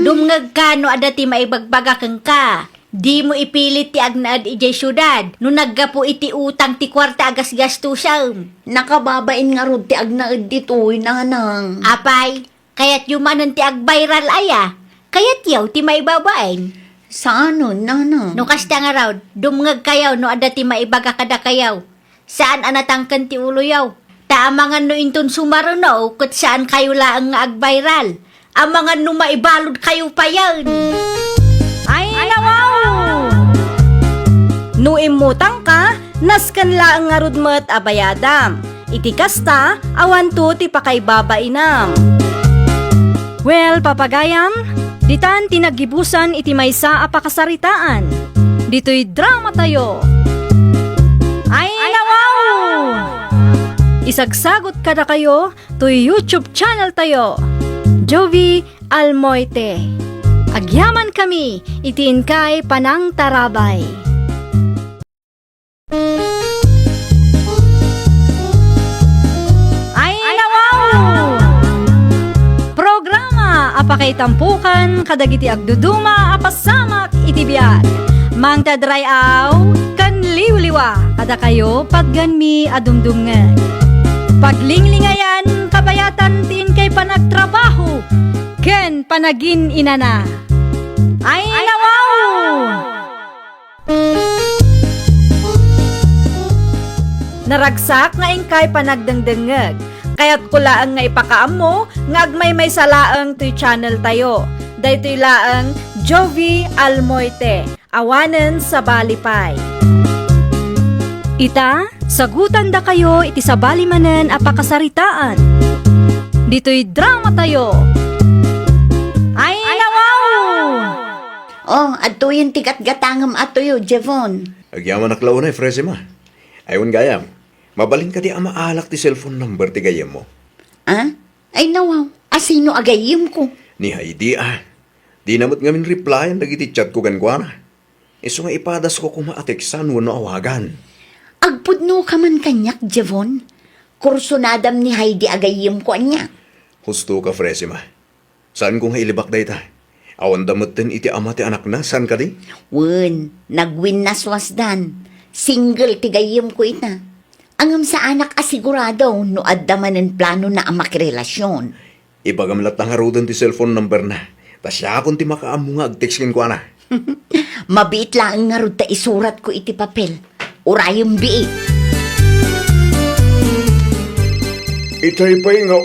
Dumngag ka no ada ti maibagbaga kang ka. Di mo ipilit ti agnaad ijay syudad. No naggapo iti utang ti kwarta agas gastusam. Nakababain nga rod ti agnaed ditoy, nanang. Apay, kayat yumanon ti agbayral aya. Kayat yaw ti maibabain. Saan nanang? No kasta nga raw, dumngag kayaw no ada ti maibaga kada kayaw. Saan anatangkan ti ulo yaw? Taamangan no inton sumarunaw kut saan kayo laang nga agbayral. Amangan no maibalod kayo pa yan. Ay, nawaw! No imutang ka, naskan laang nga rudmet abayadam. Iti kasta, awan to ti pakaibabainam. Well, papagayam, ditan tinagibusan iti maysa a pakasaritaan. Dito'y drama tayo. Ay, nawaw! Isagsagot kada kayo to YouTube channel tayo, Jovi Almoite. Agyaman kami, itiin kay Panang Tarabay. Ay nawaw! Programa apakay tampukan kadagiti agduduma apasamak itibiyag. Mang tadray aw kan liwliwa kada kayo pagganmi adumdumngeg. Paglinglingayan kabayatan tin kay panagtrabaho ken panagin inana. Ay nawaw! Naragsak nga ingkay panagdengdengeg. Kaya't kulaang nga ipakaammo nga agmay may salaang to'y channel tayo. Daytoy laang Jovi Almoite, awanen sa balipay. Ita, sagutan da kayo iti sa balimanen apakasaritaan. Dito'y drama tayo. Ay nawaw! Oh, ato yung tigat-gatangam ato yo, Javon. Agyaman na klaunay, Fresima. Ayun gayam, mabalin ka di ang maalak ti cellphone number ti gayam mo. Ah? Ay nawaw, asino agayim ko? Ni Heidi Di namot ngamin replyan dagiti chat ko gankwana. Iso nga ipadas ko kumaateksan wano awagan. Agpudno ka man kanyak, Javon. Kursunadam ni Heidi agayim ko anya. Husto ka, Fresima. Saan kong hailibak day ta? Awan damutin iti ama ti anak na, saan ka di? Wen, nagwin na swasdan. Single tigayim ko ita. Angam sa anak asigurado no adamanen plano na ang makirelasyon. Ibagamlat na harudan ti cellphone number na. Ta siya akong ti makaamu nga agtekskin ko na. Mabit lang nga rod ta isurat ko iti papel. Urayong biit. Itay pa'y nga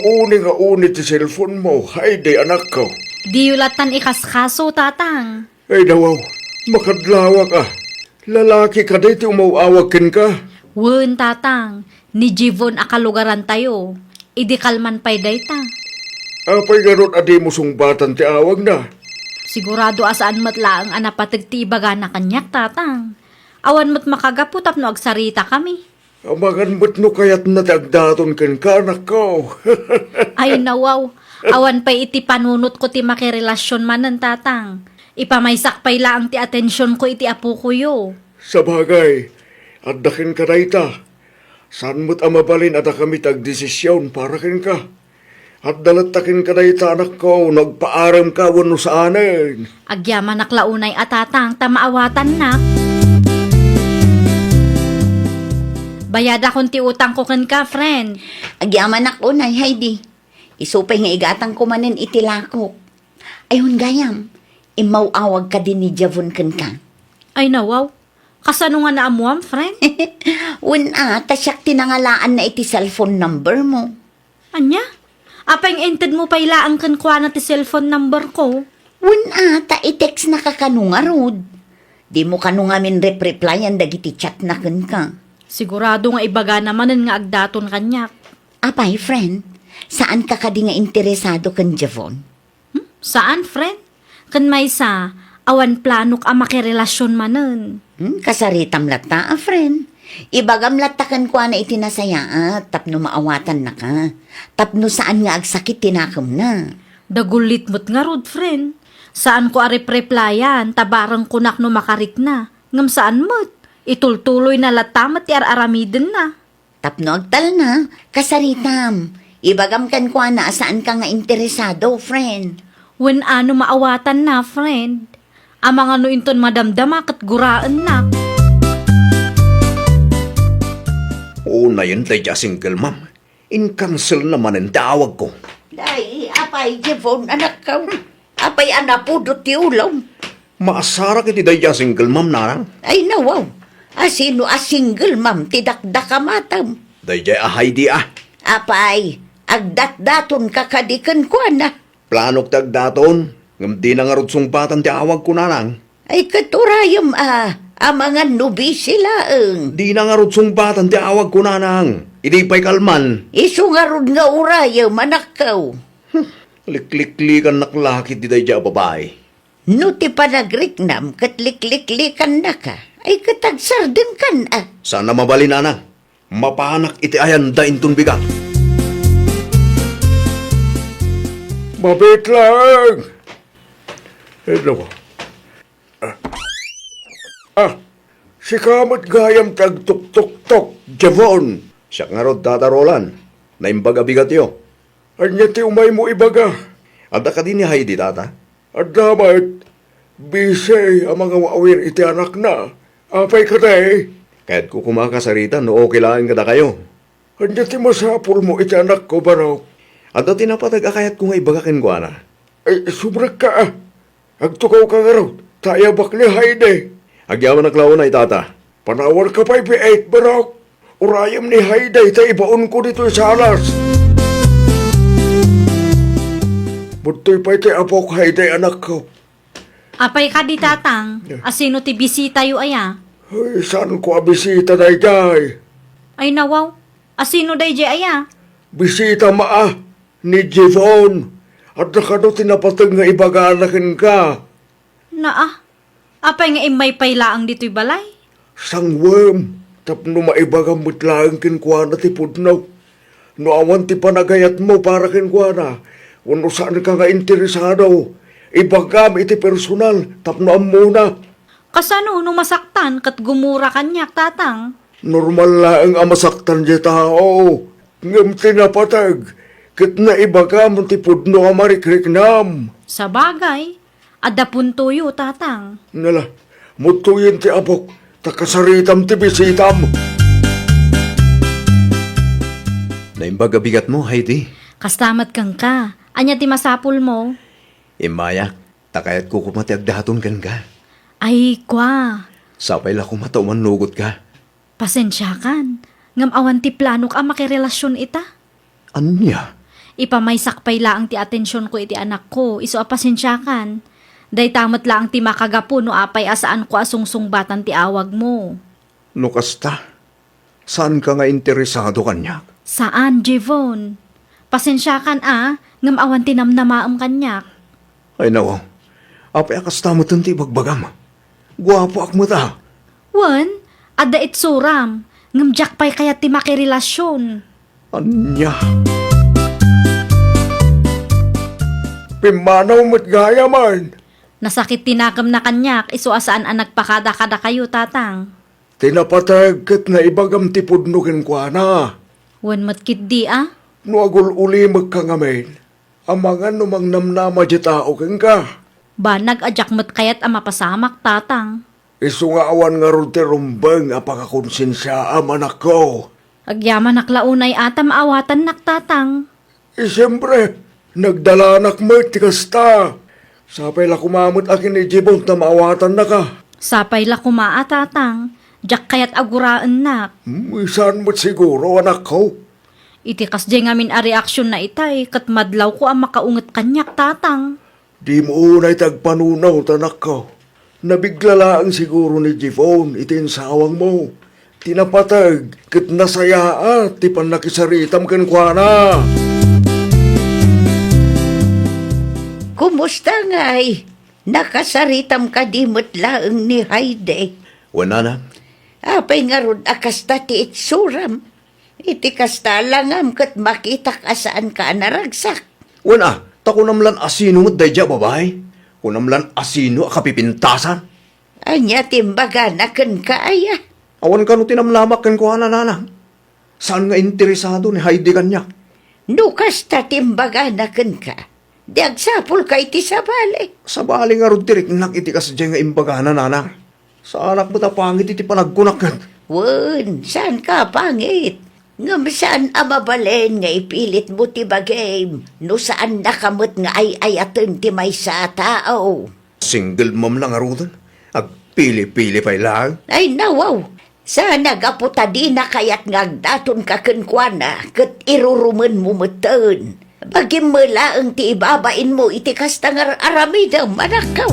uni ti cellphone mo. Heidi, anak ko. Di yulatan ikaskaso, tatang. Ay nawaw, makadlawa ka. Lalaki ka day ti umawawagin ka. Wen, tatang. Ni Jivon akalugaran tayo. Idi kalman pa'y dayta. Apay garot adi mo sungbatan ti awag na. Sigurado asaan matla ang anapatig ti ibaga na kanyak, tatang. Awan mo't makagapot apno agsarita kami. Amagan mo't no kayat na tagdaton ken ka, anak ko. Ay nawaw, awan pa'y iti panunot ko ti makirelasyon manan, tatang. Ipamaysak pa'y laang ti atensyon ko iti apo ko yo. Sa bagay, addakin ka dayta. Saan mo't amabalin ada kami tagdesisyon para ken ka. At dalatakin ka dayta, anak ko, nagpaaram ka wano sa anin. Agyaman naklaunay atatang tamaawatan na. Bayada kung ti utang ko ken ka, friend. Agyaman ako na, Heidi. Isupay nga igatang ko manen itilakok. Ayun gayam, imawawag ka din ni Javon ken ka. Ay nawaw, kasano nga naamuam, friend? Una, tasyak tinangalaan na iti cellphone number mo. Anya? Apeng ented mo pa'y laang ken kwa na ti cellphone number ko. Una, ta i-text na kakanungarod. Di mo kanungamin replyan dagiti chat na ken ka. Sigurado nga ibaga namanen nga agdaton kanyak. Apay, friend, saan ka kadi nga interesado ken Javon? Saan, friend? Kan may sa, awan planok a makirelasyon manen. Kasaritam lata, friend. Ibagam latakan ko na itinasaya tapno maawatan na ka. Tapno saan nga agsakit tinakam na. Dagulit mo't nga rod, friend. Saan ko replyan, tabarang kunak no makarik na. Ngam saan mo't? Itultuloy na latamat ti aramiden na. Tapno agtal na, kasaritam. Ibagam kan ko na saan ka nga interesado, friend. When ano maawatan na, friend. Amang ano inton madamdama kat guraan na. Oo na yun, tay single ma'am. In-cancel naman ang tawag ko. Day, apay, Javon, anak ka. Apay, anapudot ti ulaw. Maasara kiti day single ma'am na. Ay, nawaw. Asino a single, ma'am, tidakdaka matam. Day Heidi Apay, agdat-daton kakadikan ko na. Planok tagdaton. Ngam di na nga rod sumpatan ti awag ko nanang. Ay katurayam mga nubi sila Di na nga rod sumpatan ti awag ko nanang. Idi pa'y kalman. Isu nga rod nga urayam manakaw. Likliklikan naklakit di day babae. No ti panagriknam kat likliklikan na ka. Ay katagsardin kan Sana mabalin nanang. Mapanak iti ayan da intun bigat. Mabit lang! Hello. Si kamot gayam tagtuk-tuk-tuk, Javon. Siya nga rod tatarolan, na imbaga bigat yo. Anya ti umay mo ibaga. Ada ka din ni Heidi, tata? At damat, busy ang mga waawir iti anak na. Apay ka tayo. Kahit ko kumakasarita, no okay lang kada kayo. Anya ti masapul mo iti anak ko, Barok. At dati napatag-akayat ko nga ibagakin ko, ana. Ay, subrak ka. Agtukaw ka nga raw. Tayabak ni Heidi. Agyaman na klaw na itata. Panawar ka pa ipi-8, Barok. Urayam ni Heidi, ta ibaon ko dito sa alas. Buntoy pa iti apok Heidi, anak ko. Apay ka di tatang, asino ti bisita yu aya? Ay, saan ko abisita na jay? Ay nawaw, asino day di aya? Bisita maa ni Javon. At nakado tinapatag nga ibagaanakin ka. Naa, apay nga imay paylaang dito'y balay? Sangwem, tapno maibagang mutlaang kinkwana ti pudnaw. No awan ti panagayat mo para kinkwana. Uno saan ka nga interesado. Ibagam iti personal, tapno muna. Kasano no masaktan kat gumura kanyak tatang? Normal lang ang masaktan di tao. Ngam tinapatag. Kit na ibagam ti pudno nga marikriknam. Sa bagay, adda punto yu tatang. Nala, mutuyin ti abok. Takasaritam ti bisitam. Naimbaga bigat mo, Heidi. Kastamat kang ka, anya ti masapul mo? Imaya, takayat ko kumati agdaton kan ka. Ay, kwa, Sapay la kumata umanugot ka. pasensya kan. Ngam awan ti plano ka makirelasyon ita. Anya? Ipamaysak pay laang ti atensyon ko iti anak ko, iso apasensya kan. Day tamat laang ti makagapo no apay asaan ko asungsung-batan ti awag mo. No kasta, saan ka nga interesado kanyak? Saan, Jevon? Pasensya kan ngam awan ti namnamaam kanyak. Ay nawa, apay akasta mo ti bagbagam. Guwapo ak mo ta. Wan, adda itsuram, ngam jakpay kaya ti makirelasyon. Anya? Pimanaw mo't gaya man. Nasakit tinakam na kanyak, iso asaan ang nagpakada-kada kayo, tatang. Tinapatag kat na ibagam ti pudnukin ko na. Wan matkit di No agul uli magkangamin. Amangan numang namnama di tao kang ka. Ba nag-adyak mat kayat ang mapasamak, tatang. Isu nga awan nga ron ti rumbang apakakonsensya am anak ko. Agyaman naklaunay ata maawatan nak, tatang. Siyempre, nagdalanak mo ti kasta. Sapay la kumamot akin ni Jibon na maawatan na ka. Sapay la kumaa, tatang. Jak kayat aguraan nak. Isan mo't siguro anak ko. Itikas di ngamin a reaksyon na itay, kat madlaw ko ang makaungat kanyak, tatang. Di mo unay tagpanunaw tanak ko. Nabigla lang siguro ni Jibon itin sawang mo. Tinapatag, kat nasaya ti panakisaritam kan kwa na. Kumusta ngay? Nakasaritam ka dimot laeng ni Heidi. Wala na. Apay nga ron akasta ti itsuram. Iti kasta langam kat makita ka saan ka naragsak. Wala, takunamlan asino mo't dayja babae. Kunamlan asino akapipintasan. Anya timbaga na kan kaaya. Awan ka no tinamlamak kan kuha na nana. Saan nga interesado ni Heidi kanyak? No kasta timbaga na kan ka. Diagsapol ka iti sabali. Sa bali nga ron tirik nakiti ka sa nga imbaga na nana. Sa anak mo tapangit iti panagkunakan. Wen, saan ka pangit? Ngam saan amabalen nga ipilit mo ti bagay. No saan nakamot nga ay-ayaten ti may sa tao. Single mom lang arutan. Agpili-pili pa lang. Ay nawaw, saan nagaputa di na kayat ngagdaton ka kenkwana kat iruruman mo meten. Bagim mula ang ti ibabain mo iti kastangar aramidang manakaw.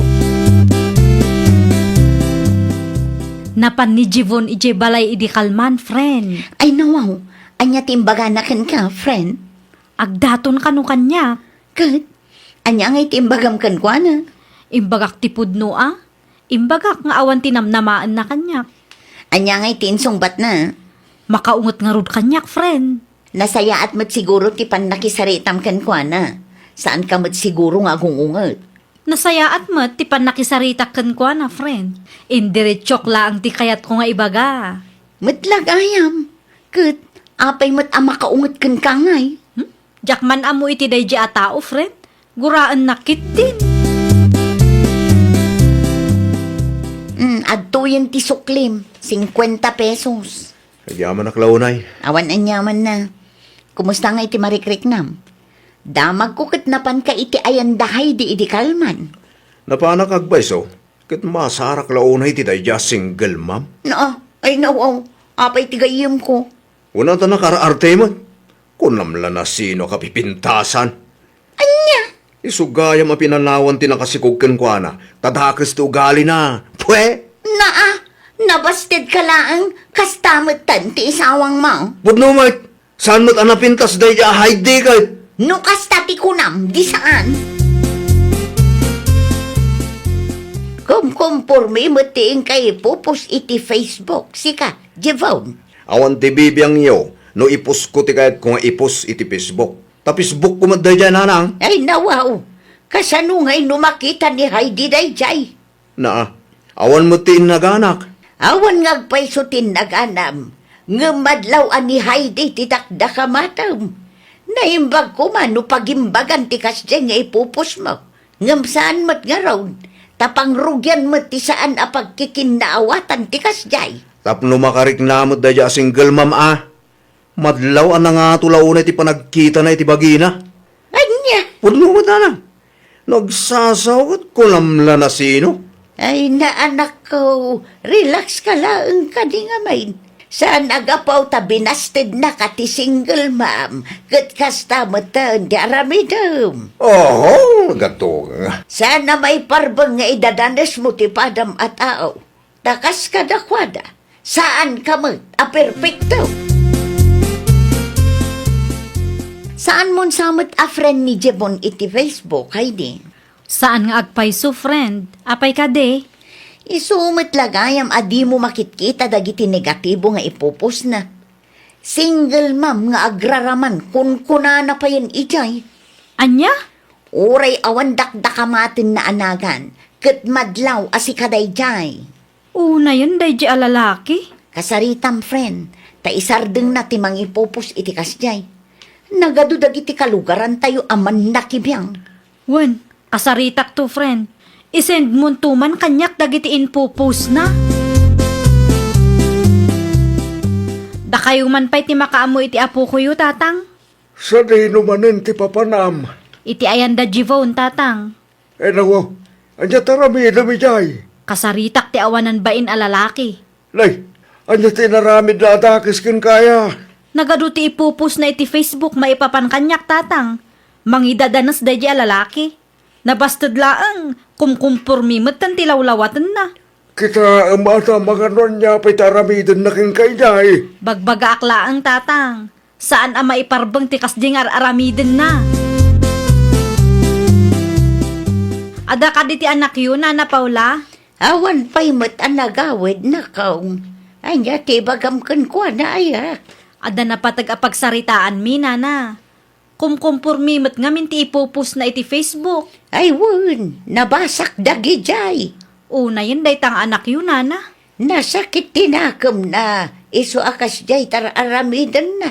Napan ni Jivon ije balay idi kalman, friend. Ay nawaw, anya timbaga na kan ka, friend. Agdaton ka no kanyak. Kat, anya ngay timbagam kenkwana. Imbagak tipud no Imbagak nga awan tinamnamaan na kanyak. Anya ngay tinsungbat na. Makaungot nga rod kanyak, friend. Nasaya at mat siguro ti pan nakisaritam kan kuana. Saan ka mat siguro nga gungungot? Nasaya at mat, ti pan nakisarita kan kwa na, friend. Indiretsok laang ti kayat ko nga ibaga. Matlag ayam. Kat, apay mat ama kaungot kan kangay. Jakman amo iti day a tao, friend. Guraan nakit din. Adto yung ti suklim. 50 pesos. Yaman na klaunay. Awan anyaman na. Kumusta nga iti marikriknam? Damag ko kat napan ka iti ayandahay di idi kalman. Napanak agbayso, kat masarak launay ti dayja single ma'am. Ay nawaw. Apay tigayim ko. Una ta nakaraarte mo. Kunamla na sino kapipintasan. Anya? Isugayam a pinanawan ti nakasikugken kwa na. Tadhakes ti ugali na. Pwe! Nabasted ka laang kastamot tan ti isawang mo. Budno mait! Saan mo't anapintas dayja haydi kay? No kasta ti kunam, di saan? Kumporme mo tiing kay pupus iti Facebook. Sika, Jevon. Awan ti bibiyang iyo, no ipus ko ti kayat kung ipus iti Facebook. Ta Facebook ko dayja nanang. Ay nawaw. Kasano nga'y numakita ni Heidi Dayjay? Awan mo ti naganak. Awan ngagpayso tinaganam. Ngamadlaw ani Heidi titakda kamatam. Naimbag ko man no pagimbagan ti kasya nga ipupus mo. Ngam saan mat nga raw. Tapang rugyan mat ti saan apagkikinaawatan ti kasyay. Tapno makariknamot dayja single ma'am Madlaw ang nga tulaunay ti panagkita na iti bagina. Anya? Pudno mo tanang. Nagsasawat ko lamla na sino. Ay na anak ko, relax ka lang ka di nga main. Saan agapaw ta binasted na ka ti single ma'am, kat kasta matan di aramidam. Oh, gato nga. Sana may parbang nga idadanas mo ti padam at tao. Takas ka dakwada, saan ka mag a perfecto. Saan mon samot a friend ni Jebon iti Facebook, Heidi? Saan nga agpayso, friend? Apay ka de? Isumit lagayam adi mo makitkita dagiti negatibo nga ipupos na. Single ma'am nga agraraman kun kunana pa yan ijay. Anya? Uray awan dakdakamatin na anagan. Kat madlaw asikaday jay. Una yun, day a lalaki. Kasaritam friend, ta isardeng na timang ipupos iti kasjay. Nagado dagiti kalugaran tayo aman nakibiyang. Wen, kasaritak to, friend. Isend mo tuman kanyak dagiti infopos na. Da kayo man pa'y ti makaamo iti apo ko yu, tatang. Sa di numanin ti papanam. Iti ayan da jivon, tatang. Nawa, anya tarami namijay. Kasaritak ti awanan bain a lalaki. Lay, anya tinaramid na atakis kin kaya. Nagado ti ipupos na iti Facebook maipapan kanyak, tatang. Mangidadanas da a lalaki. Nabastad laang, kumkumpurmimot tan tilawlawatan na. Kita amata maganon niya pitaramidin na kin kayay. Bagbaga aklaang, tatang. Saan ang maiparbang tikas dingar aramidin na? Ada ka di ti anak yun, Nana Paula? Awan pa'y mat anagawid na kaong. Anya tibagam kan kwa na aya. Ada na patag apagsaritaan mi, Nana. Kumkumpurmimot nga minti ipupus na iti Facebook. Ay wun, nabasak dagi jay. Una yun, day tang anak yun, Nana. Nasakit tinakam na. Iso akas jay tararamidan na.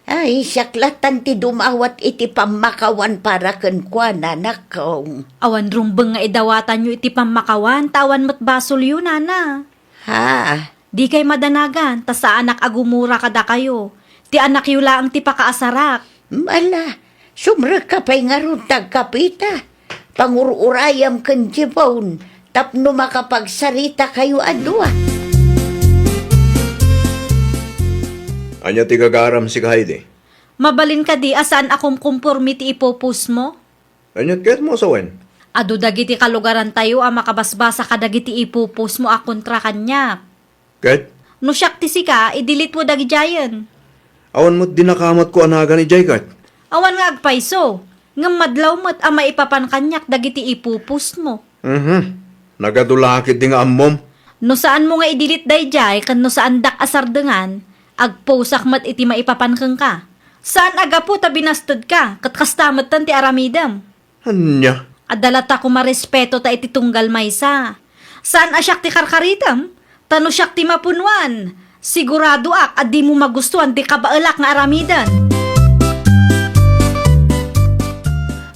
Ay, siyaklatan ti dumawat iti pamakawan para kenkwana na kaong. Awan rumbeng nga idawatan nyo iti pamakawan, tawan mo't basol yun, Nana. Ha? Di kay madanagan, ta sa anak agumura kada kayo. Ti anak yu laang ti pakaasarak. Mala, sumra ka pa'y nga ron tagkapita. Pangururayam kan jibon, tapno makapagsarita kayo adwa. Anya ti gagaram si Heidi. Mabalin ka di asan akong kumpurmi ti ipupus mo? Anya ket mo sawen. Ado dagiti kalugaran tayo ang makabasbasa ka dagiti ipupus mo akontra kanya. Ket, No siyak ti sika, idilit mo dagi jayan. awan mo't dinakamat ko anaga ni Jaykat. Awan nga agpayso. Nga madlaw mo't ang maipapan kanyak dagiti ipupus mo. Nagadulakit di nga ammom. No saan mo nga idilit day jay, kan no saan dak asardengan, Agposak mat iti maipapankeng ka. Saan aga po ta binastad ka? Kat kastamat tan ti aramidam. Anya? Adalata ko marespeto ta iti tunggal maysa. Saan asyak ti karkaritam? Tano syak ti mapunwan. Sigurado ak, at di mo magustuhan ti kabaalak nga aramidan.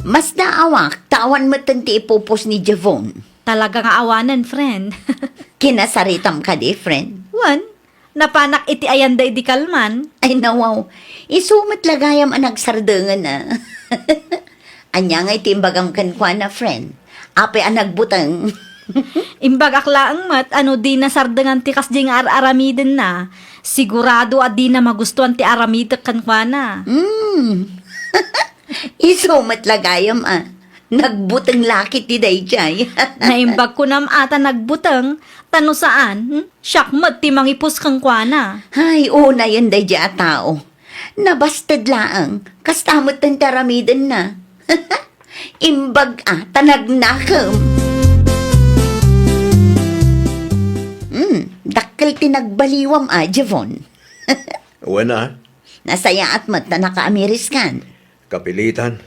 Mas naawak, tawan mo ti ipupos ni Javon. Talaga nga awanan, friend. Kinasaritam ka di, friend. Wan, napanak iti ayanda iti kalman. Ay nawaw, isumit lagayam ang nagsardangan na. Anya nga itimbagam kankwa na, friend. Ape ang nagbutang. Imbag aklaang mat, ano di na sardangan ti kasdi nga aramiden na. Sigurado at di na magustuhan ti aramidak kankwa na. Isumit lagayam Nagbutang laki ti dayjay. Naimbag ko nam ata nagbutang, tano saan? Siyak mat ti mangipos kankwa na. Ay, una yan dayjay a tao. Nabastad laang, kastamot ng taramidan na. Imbag tanagnakam. Dakkel tinagbaliwam Javon. Wala. Nasaya at mat na naka-Ameriskan. Kapilitan.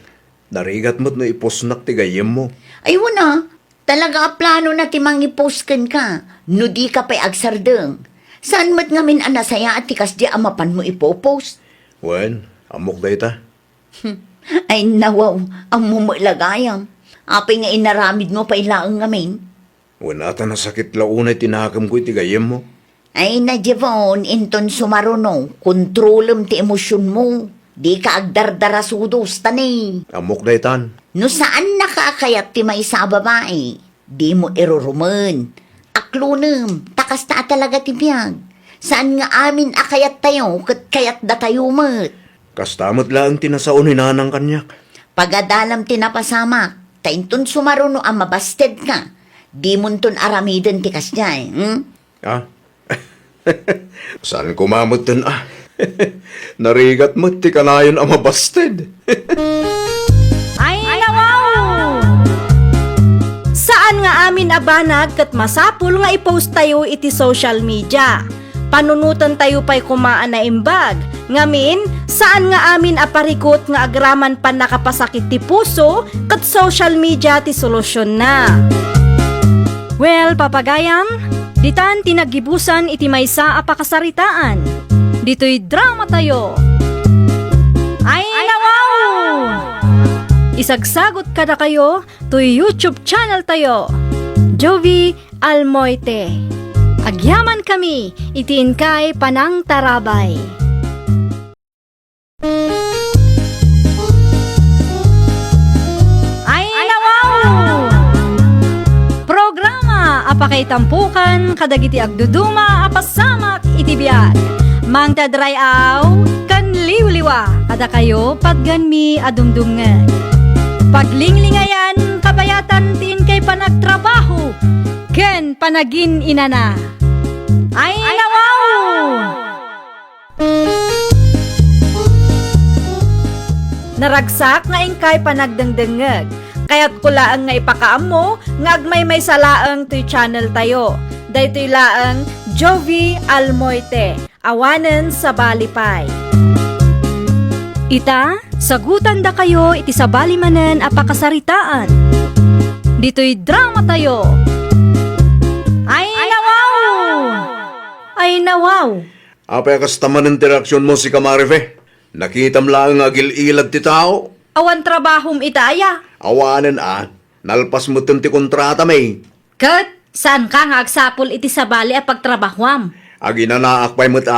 Narigat mo't no iposnak ti gayem mo. Ay wala, talaga plano na timang iposken ka. No di ka pa'y agsardeng. Saan mat ngamin anasaya at tikas di amapan mo ipopost? Wen, amok day ta. Ay nawaw, ang mumalagayang. Apay nga inaramid mo pa ilaang ngamin. Wala ta na sakit launay tinakam ko iti gayem mo. Ay na Javon, inton sumaruno, kontrolem ti emosyon mo. Di ka agdardarasudos tanay. Amok day tan. No saan nakakayat ti may sa babae? Di mo iruruman. Aklunem, takas na talaga ti biyag. Saan nga amin akayat tayo, kat kayat da tayo mat. Kastamot lang tinasaon ni nanang kanyak. Pagadalam tinapasamak, tainton sumaruno ang mabasted ka. Di mo ton aramiden ti kasjay, Ah? Saan kumamot dun Narigat mo ti kanayon ang mabasted. Ay, nawaw! Saan nga amin abanag kat masapul nga i-post tayo iti social media. Panunutan tayo pa'y kumaan na imbag. Ngamin, saan nga amin aparikot nga agraman pa nakapasakit ti puso kat social media ti solusyon na. Well, papagayam, ditan tinagibusan iti maysa a pakasaritaan. Dito'y drama tayo. Ay, nawaw! Isagsagot kada kayo to YouTube channel tayo. Jovi Almoite. Agyaman kami, itiin kay Panang Tarabay. Ay, nawaw! Programa apakay tampukan kadagiti agduduma apasamak itibiyag. Mang tadrayaw kan liwliwa kada kayo pagganmi adumdumngan. Paglinglingayan kabayatan tiin kay panagtrabaho ken panagin inana. Ay, nawaw! Naragsak nga ingkay panagdengdengeg. Kaya't kulaang nga ipakaam mo, nga agmay may salaang to'y channel tayo. Daytoy laang Jovi Almoite, awanen sa balipay. Ita, sagutan da kayo iti sa balimanen apakasaritaan. Dito'y drama tayo. Ay, nawaw! Ay, nawaw! Apay kastaman ng interaksyon mo si Kamarife. Nakitam lang ang agil-ilad ti tao. Awan trabahom itaya. Awanan nalpas mo ti kontrata may. Kat, saan ka nga agsapol iti sabali a pagtrabahwam? Aginanaak pa'y mo't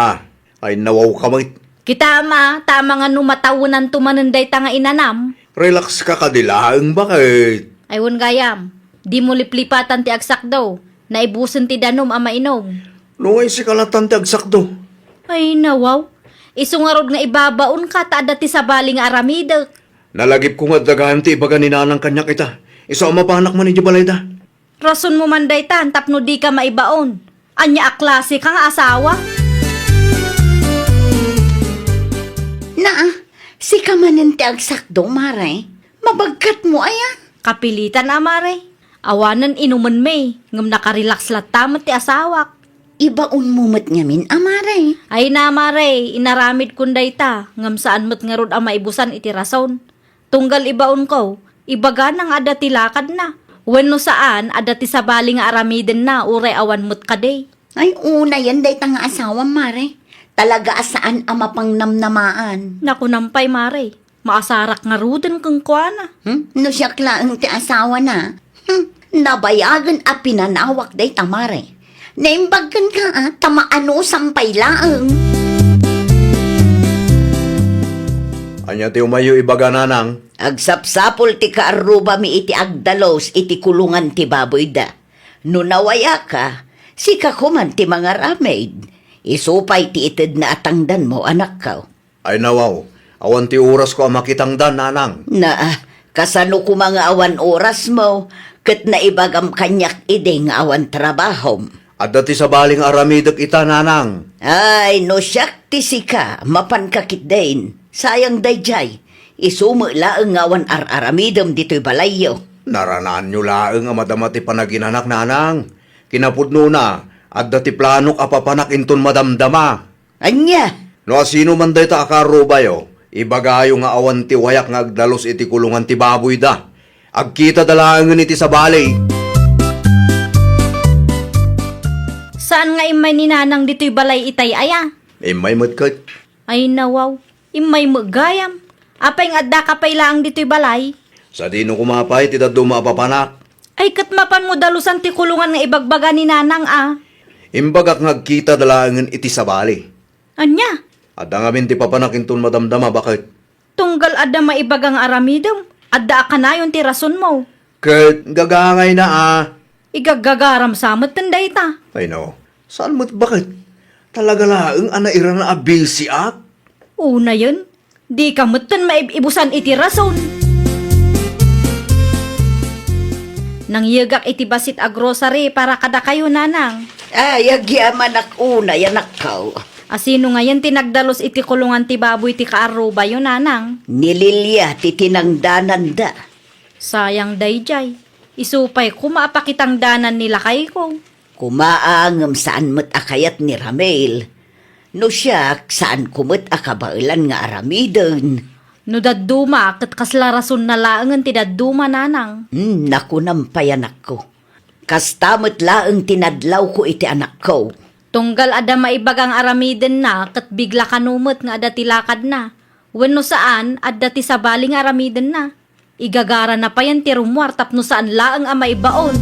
ay nawaw kamay. Kita tama nga numatawunan tumanunday ta nga inanam. Relax ka kadilaang bakit? Aywan gayam, di mo liplipatan ti agsak daw. Naibusan ti danom ama inom. Nungay si kalatan ti agsakdo. Ay nawaw, isungarod nga ibabaon ka ta dati sabali nga aramidek. Nalagip ko nga dagahan ti ibaga ni nanang kanyak ita. Isa mapanak man ni Balayda. Rason mo man day tan, tapno di ka maibaon. Anya a klase ka nga asawa. Si kamanan ti agsakdo, Mare. Mabagkat mo, aya. Kapilitan amare. Awanan inuman may, ngam nakarelax latamat ti asawak. ibaon mo mat ngamin, amare. Ay na mare, inaramid kun dayta, ngam saan mo't nga rod ang maibusan iti rason. Tunggal ibaon ko, ibaga nang ada tilakad na. Wenno saan, ada ti sabali nga aramiden na, uray awan mo't kaday. Ay, una yan day nga asawa, mare. Talaga asaan ang mapangnamnamaan. Naku nampay mare, maasarak nga ruden kang kuana. No siya klaang ti asawa na. Nabayagan a pinanawak day tamare. Naimbagan ka tamaano sampay laang. Anya ti umayo ibaga nanang. Agsapsapol ti kaaruba mi iti agdalos iti kulungan ti baboy da. No nawaya ka, sika kuman ti mga ramaid. Isupay ti ited na atangdan mo, anak ka. Ay nawaw, awan ti oras ko ang makitangdan nanang. Na, kasano ko mga awan oras mo, kat na ibagam kanyak ide nga awan trabahom. At dati sa baling aramidok ita nanang. Ay, no siyak ti sika, mapankakit din. Sayang dayjay, isumula ang awan ar-aramidom dito'y balayo. Naranaan nyo laeng ang madamati panaginanak nanang. Kinapudno na, at dati planok apapanak inton madamdama. Anya, No sino man day ta akarubayo, ibagayo nga awan ti wayak nga agdalos iti kulungan ti baboy da. Agkita dalaangan iti sa balay. Saan nga imay ni nanang dito'y balay itay aya? May matkat. Ay nawaw, imay magayam. Apay nga adda ka pay laang dito'y balay. Sa dino kumapay, ti daddo mapapanak. Ay katmapan mo dalusan ti kulungan nga ibagbaga ni nanang Imbagak ngagkita dalaangan iti sa balay. Anya, At ang amin ti papanak inton madamdama, bakit? tunggal adda maibagang aramidom. Adda ka na yung ti rason mo. Kat gagangay na Igagagaram samot tanday ta. Ay no, saan mo't bakit? Talaga laeng anaira na abisi ak? Una yun, di ka mutan maibusan iti rason. Nang yagak iti basit a grocery para kada kayo nanang. ay, agyaman ak una, yanak ka. Asino ngayon tinagdalos iti kulungan ti baboy ti kaaruba yun nanang. Nililya ti tinangdanan da. Sayang dayjay. Isupay ko maapakitang danan nila kay ko. Kumaangam saan mo't akayat ni Ramel. No siyak, saan kumot akabailan nga aramidon. No dadduma kat kasla rason na laangan ti dadduma nanang. Naku nampayanak ko. Kastamot laang tinadlaw ko iti anak ko. Tunggal ada maibagang aramiden na kat bigla kanumot nga ada tilakad na. Wenno saan ada ti sabaling aramiden na. Igagara na pa yan ti rumuar tapno saan laang ang maibaon.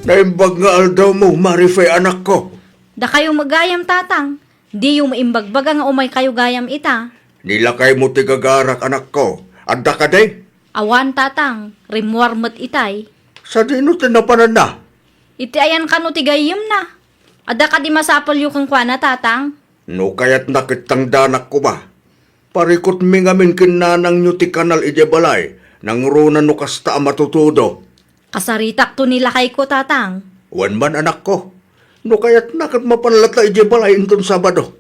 Naimbag nga aldaw mo, marifay anak ko. Da kayo magayam tatang. Di yung maimbagbaga nga umay kayo gayam ita. Nilakay mo ti gagarak anak ko. Adda ka day? Awan tatang, rumuar mo't itay. Sa dino tinapanan na? Iti ayan kano ti gayam na. Ada ka di masapol yung kang kwa na tatang. No kaya't nakitang danak ko ba? Parikot mi ngamin kinanang nyo ti kanal ijebalay. Nang runa no kasta matutudo. Kasaritak to nila kay ko tatang. Wan man anak ko. No kaya't nakat mapanlata ijebalay inton Sabado.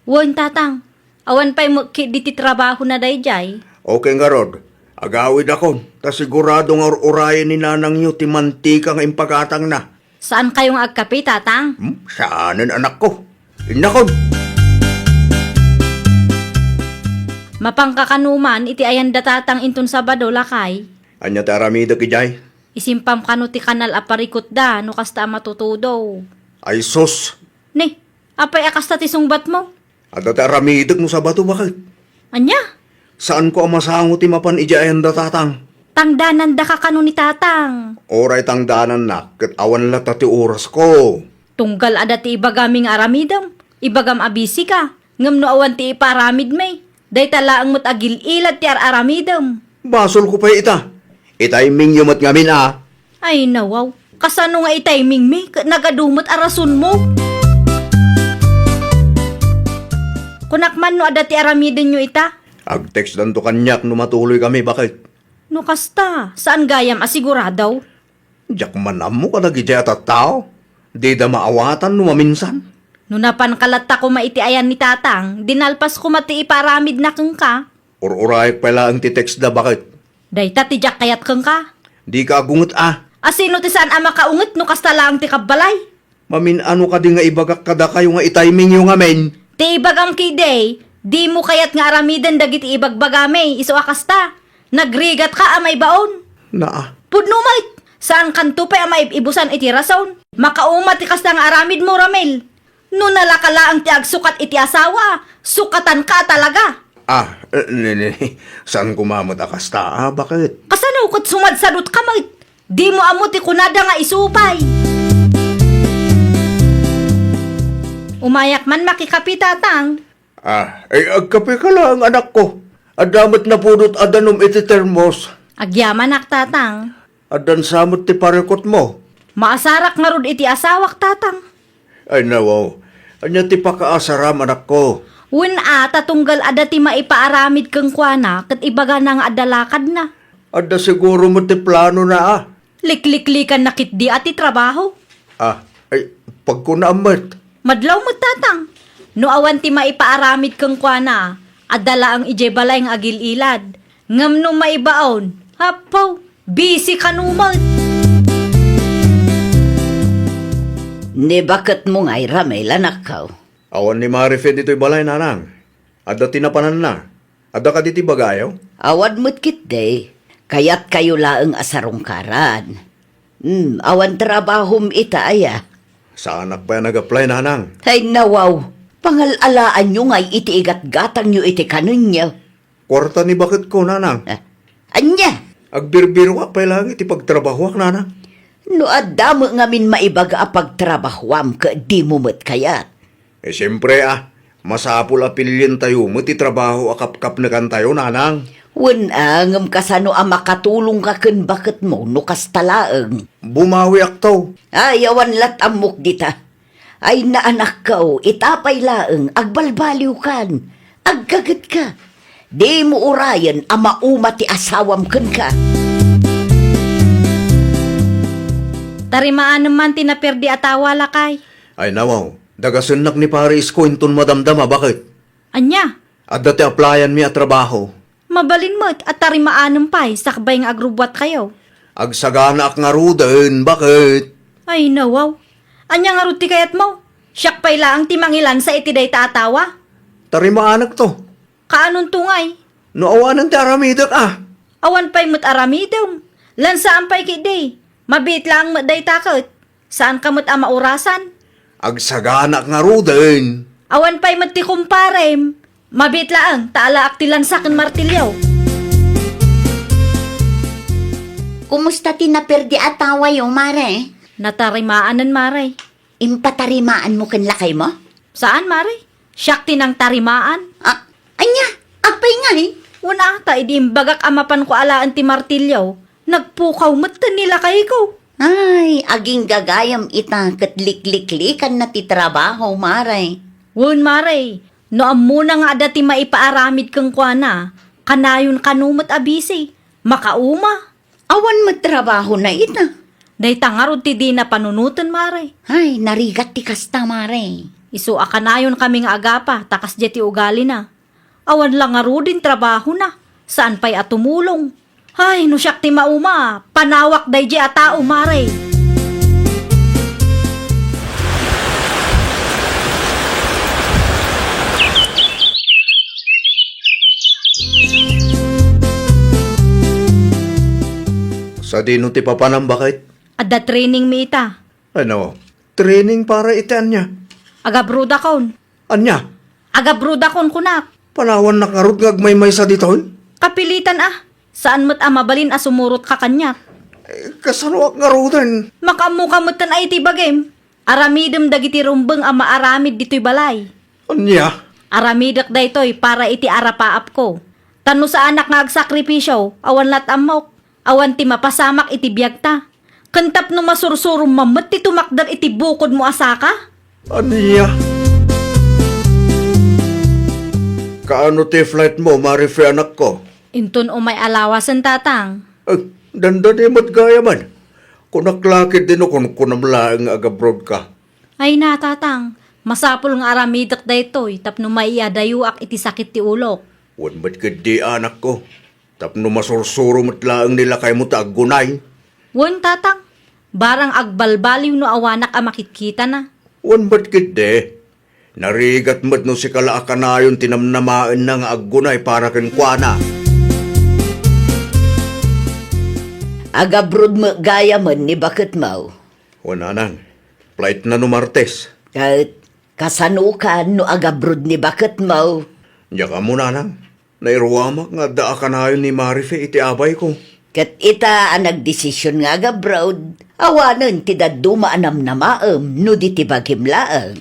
Wan tatang, awan pa'y di ti trabaho na dayjay. Okay nga rod. Agawid ako. Ta sigurado nga urayan ni nanang nyo ti mantika nga impakatang na. Saan kayong agkape tatang? Saanan anak ko? Inakon. Mapangkakanuman iti ayan datatang inton Sabado lakay. Anya ti aramida kijay? Isimpam kano ti kanal aparikot da no kasta matutudo. Ay sus. Ne, apay akasta ti sungbat mo? At ti aramidag mo sa bato bakit? Anya, Saan ko ang masango ti mapan ijayan da tatang? tangdanan da ka kano ni tatang. Oray tangdanan na, kat awan lata ti oras ko. Tunggal ada ti ibagaming aramidam. Ibagam abisi ka. Ngam no awan ti iparamid may. Day talaang mo't agil ilad ti aramidam. Basol ko pa ita. Itay mingyumot ngamin Ay nawaw, kasano nga itiming mi, nagadumot arason mo. Kunakman no ada ti aramidin nyo ita. Ag-text dan to kanyak no matuloy kami, bakit? No kasta, saan gayam asiguradaw? Diyak manam mo ka nagijay at tao. Di da maawatan no maminsan. No napankalata ko maitiayan ni tatang, dinalpas ko mati iparamid na kang ka. Or-uray pala ang ti-text da, bakit? Day tati jak kayat kang ka. Di ka agungot Asino ti saan ang makaunget no kasta lang ti kabalay? Mamin ano ka di nga ibagak kada kayo nga itiming yung amen. Ti ibagam kiday, di mo kayat nga aramidan dagiti ibagbagame, iso akasta. Nagrigat ka amay baon. Naa. Pudno mait, saan kanto pa amay ibusan iti rason? Makaumat ti kasta nga aramid mo, Ramil. No nalakala ang ti agsukat iti asawa, sukatan ka talaga. Saan kumamot akasta? Bakit? Kasano kat sumadsadot ka mait? Di mo amo ti kunada nga isupay. Umayak man makikapitatang. Agkape ka lang, anak ko. Adamat na pudot adanom iti termos. Agyaman tatang. Adan samot ti parekot mo. Maasarak nga rod iti asawak tatang. Ay nawaw. Anya ti pakaasaram, anak ko. Wen tatunggal ada ti maipaaramid kang kuana kat ibaga na nga adalakad na. Ada siguro mo ti plano na Likliklikan nakit di ati trabaho. Pag ko naamat. Madlaw mo tatang. No awan ti maipaaramid kang kuana, adala ang ijebalay ng agililad. Ngam no maibaon, hapaw, busy ka numal. Ni bakit mo nga'y Ramil, anak ka? Awan ni Marife dito'y balay nanang. Ada tinapanan na. Ada ka diti bagayaw? Awad mo't kitday, kayat kayo laang asarungkaran. Awan trabahom ita aya. Sa anak pa nag-apply nanang. Ay nawaw, pangalalaan nyo nga'y iti igat-gatang nyo iti kanon nyo. Kwarta ni bakit ko nanang. Anya, Agbirbiro ka pa lang iti pagtrabahuak nanang. no adamo ngamin maibaga a pagtrabahwam ka di mo mo't kayat. Siyempre masapul apilyin tayo mo ti trabaho akap-kap na kan tayo nanang. Ngam kasano a makatulong ka kun bakit mo no kastalaang. Bumawi aktaw. Ay, awan lat amok dita. Ay naanak ka itapay laang, agbalbaliw kan, aggagat ka. Di mo urayan a mauma ti asawam kun ka. Tarimaan naman tinaperdi atawa lakay. Ay nawaw, dagasunak ni pare isko inton madamdama bakit? Anya, Ada ti applyan mi a trabaho. mabalin mo't at tarimaan pay sakbay nga agrubwat kayo. Agsagana ak nga ruden, bakit? Ay nawaw, anya nga ruti kayat mo? Siyak pay laang timangilan sa itiday taatawa. Tarimaanak to. Kaanon tungay? No awanan ti aramidak Awan pay mo't aramidom. Lansaan pay kiday. Mabit lang mo't day takot. Saan ka mo't maurasan? Agsagana ak nga ruden. Awan pay mo't ti kumparem. Mabit lang, taala aktilan sa akin martilyaw. Kumusta tinaperdi atawa yung mare? Natarimaanan, Maray. Impatarimaan mo kan lakay mo? Saan, Maray? Siyak tinang tarimaan. Anya, apay nga Una ata, idiimbagak amapan ko alaan ti martilyaw. Nagpukaw mata nila kay ko. Ay, aging gagayam ita katlikliklikan na ti trabaho, maray. Wun, Maray. Noam muna nga dati maipaaramid kang kuana. Kanayon kanumot abisi. Makauma. Awan mo trabaho na ita. Day tangarod ti di na panunutan, Maray. Ay, narigat ti kasta, maray. Isu akanayon kami nga agapa, takas jeti ugali na. Awan lang nga rudin trabaho na. Saan pa'y atumulong? Ay, no siyak ti mauma. Panawak day di atao, Maray. Sa dino ti papanam bakit? Adda training mi ita. Ano? Training para itan niya. Agabruda kon. Anya? Agabruda kon kunak. Panawan na karot ngagmay-may sa ditoy? Kapilitan Saan mo't mabalin sumurot ka kanyak? Kasanuak nga ruden. Makamukamutan ay iti bagim. Aramidem dagiti rumbeng maaramid dito'y balay. Anya? Aramidak daytoy para iti arapaap ko. Tano sa anak nga agsakripisyo, awan lat amok. Awan ti mapasamak iti biyagta. Kantap no masursurum mamet ti tumakdar iti bukod mo asaka? Anya? Kaano ti flight mo, Marife anak ko? Inton o may alawasan tatang. Dandan imot gaya man. Kunaklakid din ako kunamlaang agabroad ka. Ay na tatang, masapul nga aramidak daytoy tapno maiyadayuak iti sakit ti ulok. Wan ba't di anak ko? Tapno masursuro mo't laang nila kay mo tagunay. Won tatang, Barang agbalbaliw no awanak a makikita na. Wan ba't kide? Narigat mo't no si kalaakanayon tinamnamaan na nga aggunay para kenkwana. Agabrod mo gaya man ni bakit mo. Wala nang. Flight na no Martes. Kahit kasanukan no agabrod ni bakit mo. Diya ka muna nang. Nairuwamak nga daakanayon ni Marife iti abay ko. Kat ita ang nagdesisyon nga agabrod. Awanan ti daduma anam na maam no di ti bagimlaang.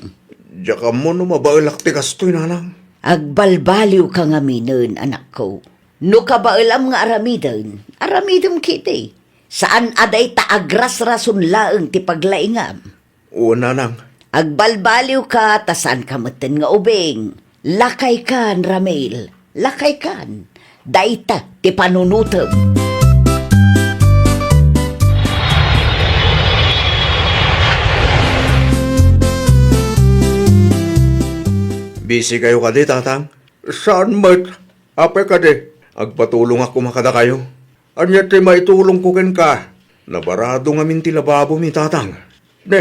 Diya ka mo no mabailak ti kastoy nanang. Agbalbaliw ka nga minon, anak ko. No kabailam nga aramidam kiti. Saan aday taagras rason laeng ti paglaingam. Oo nanang. Agbalbaliw ka, tasan ka maten nga ubing. Lakay kan, Ramil. Lakay kan. Daita, ti panunutom. Busy kayo ka di, tatang? Saan mat? Apay ka di. Agpatulong ako makada kayo. Anya ti maitulong ko ken ka. Nabarado nga min ti lababo mi, tatang. Ne,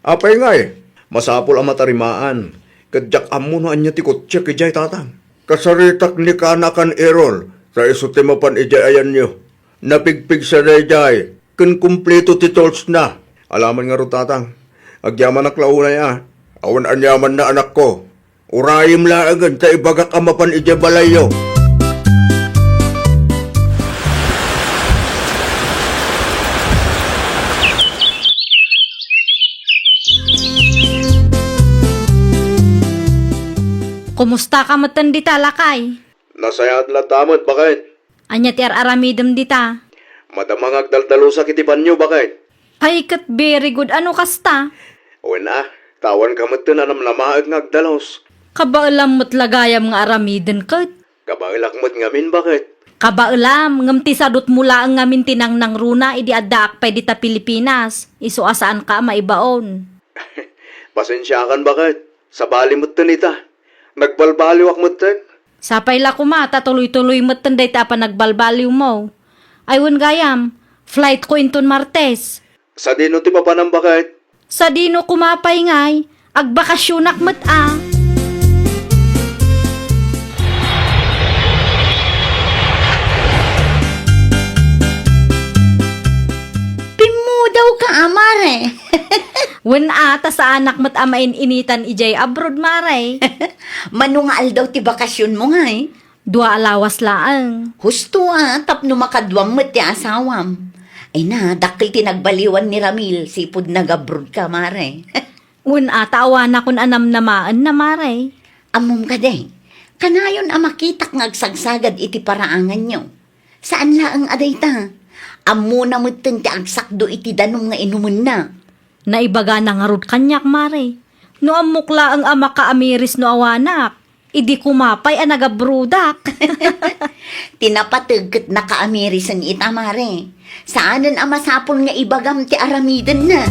apay nga eh. Masapol ang matarimaan. Kadyak amo no anya ti kutsi kijay, tatang. Kasaritak ni kanakan erol. Sa iso ti mapan ijay ayan nyo. Napigpig sa rejay. Ken kumpleto ti tolls na. Alaman nga ro, tatang. Agyaman ak launay Awan anyaman na anak ko. Urayim laagan ta ibagak amapan ija balayo. Kumusta ka matan dita, lakay? Nasayad la tamot, bakit? Anya ti aramidam dita. Madamang agdaldalo sa kitipan nyo, bakit? Ay, kat very good. Ano kasta? Uwan tawan ka mo na namlamaag ngagdalos. Kabaalam mo't lagayam nga aramidan kat. Kabailak mo't ngamin, bakit? Kabaalam, ngamti sadot mula ang ngamin tinang nang runa, idi addaak pa dita Pilipinas. Iso asaan ka maibaon. Pasensyakan, bakit? Sa bali mo't nita. Nagbalbaliwak mo't Sapay la kumata, tuloy-tuloy mo't tanday ta pa nagbalbaliw mo. Aywan gayam, flight ko inton Martes. Sa dino ti papanang, bakit? Sa dino kumapay ngay, agbakasyonak mo't Daw ka, amare. Wen ata sa anak mo't amain initan ijay abroad, mare. Manungal daw ti bakasyon mo nga eh. Dua alawas laang. Husto tapno makadwam mo ti asawam. Ay na, dakil tinagbaliwan ni Ramil, sipod nagabrod ka, mare. Wen ata awana kun anam namaan na, mare. Amom ka de, kanayon makitak ngagsagsagad iti paraangan nyo. Saan laang aday ta? Amo na mo ti agsakdo iti danom nga inumun na. Naibaga na nga rod kanyak, mare. No amukla ang ama ka amiris no awanak. Idi kumapay ang nagabrudak. Tinapatagkat na kaamirisan ita, mare. Saanan masapol nga ibagam ti aramidan na.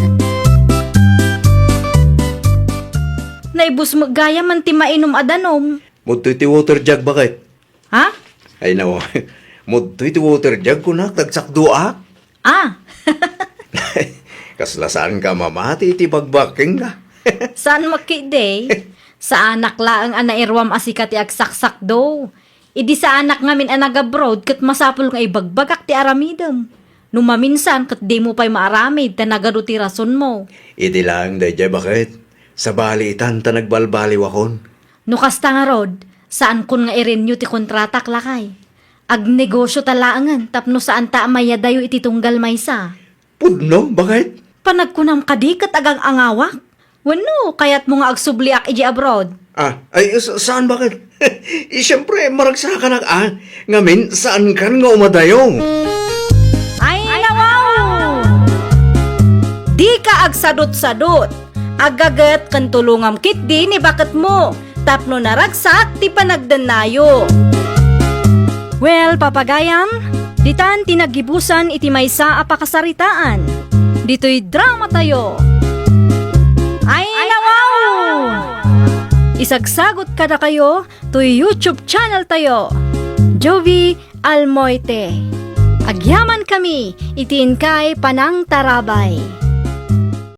Naibus magaya man ti mainom adanom. Mudto'y ti water jug, bakit? Ha? Ay nawa, mudto'y ti water jug ko na, tagsakdoa. Kaslasaan ka mamati iti bagbaking ka. Saan makiday? Sa anak laang anairwam asika ti agsaksak do. Idi sa anak ngamin anagabroad kat masapol nga ibagbagak ti aramidam. Numaminsan kat di mo pa'y maaramid ta nagado ti rason mo. Iti lang, dayjay, bakit? Sa balitan ta nagbalbaliw akon. No kasta nga rod, saan kun nga i-renew ti kontratak lakay? Agnegosyo talaangan tapno saan ta amayadayo iti tunggal maysa. Pudno, bakit? Panagkunam kadikat agang angawak. Wano, kaya't mo nga agsubliak iji abroad. Saan bakit? Siyempre, maragsakan ak ngamin, saan kan nga umadayong? Ay, nawaw! Di ka agsadot-sadot. Agagat kan tulungam kit di ni bakit mo. Tapno naragsak, ti panagdanayo. Well, papagayam, ditan tinagibusan iti maysa apakasaritaan. Dito'y drama tayo. Ay, nawaw! Isagsagot ka na kayo to YouTube channel tayo. Jovi Almoite. Agyaman kami, itiin kay Panang Tarabay.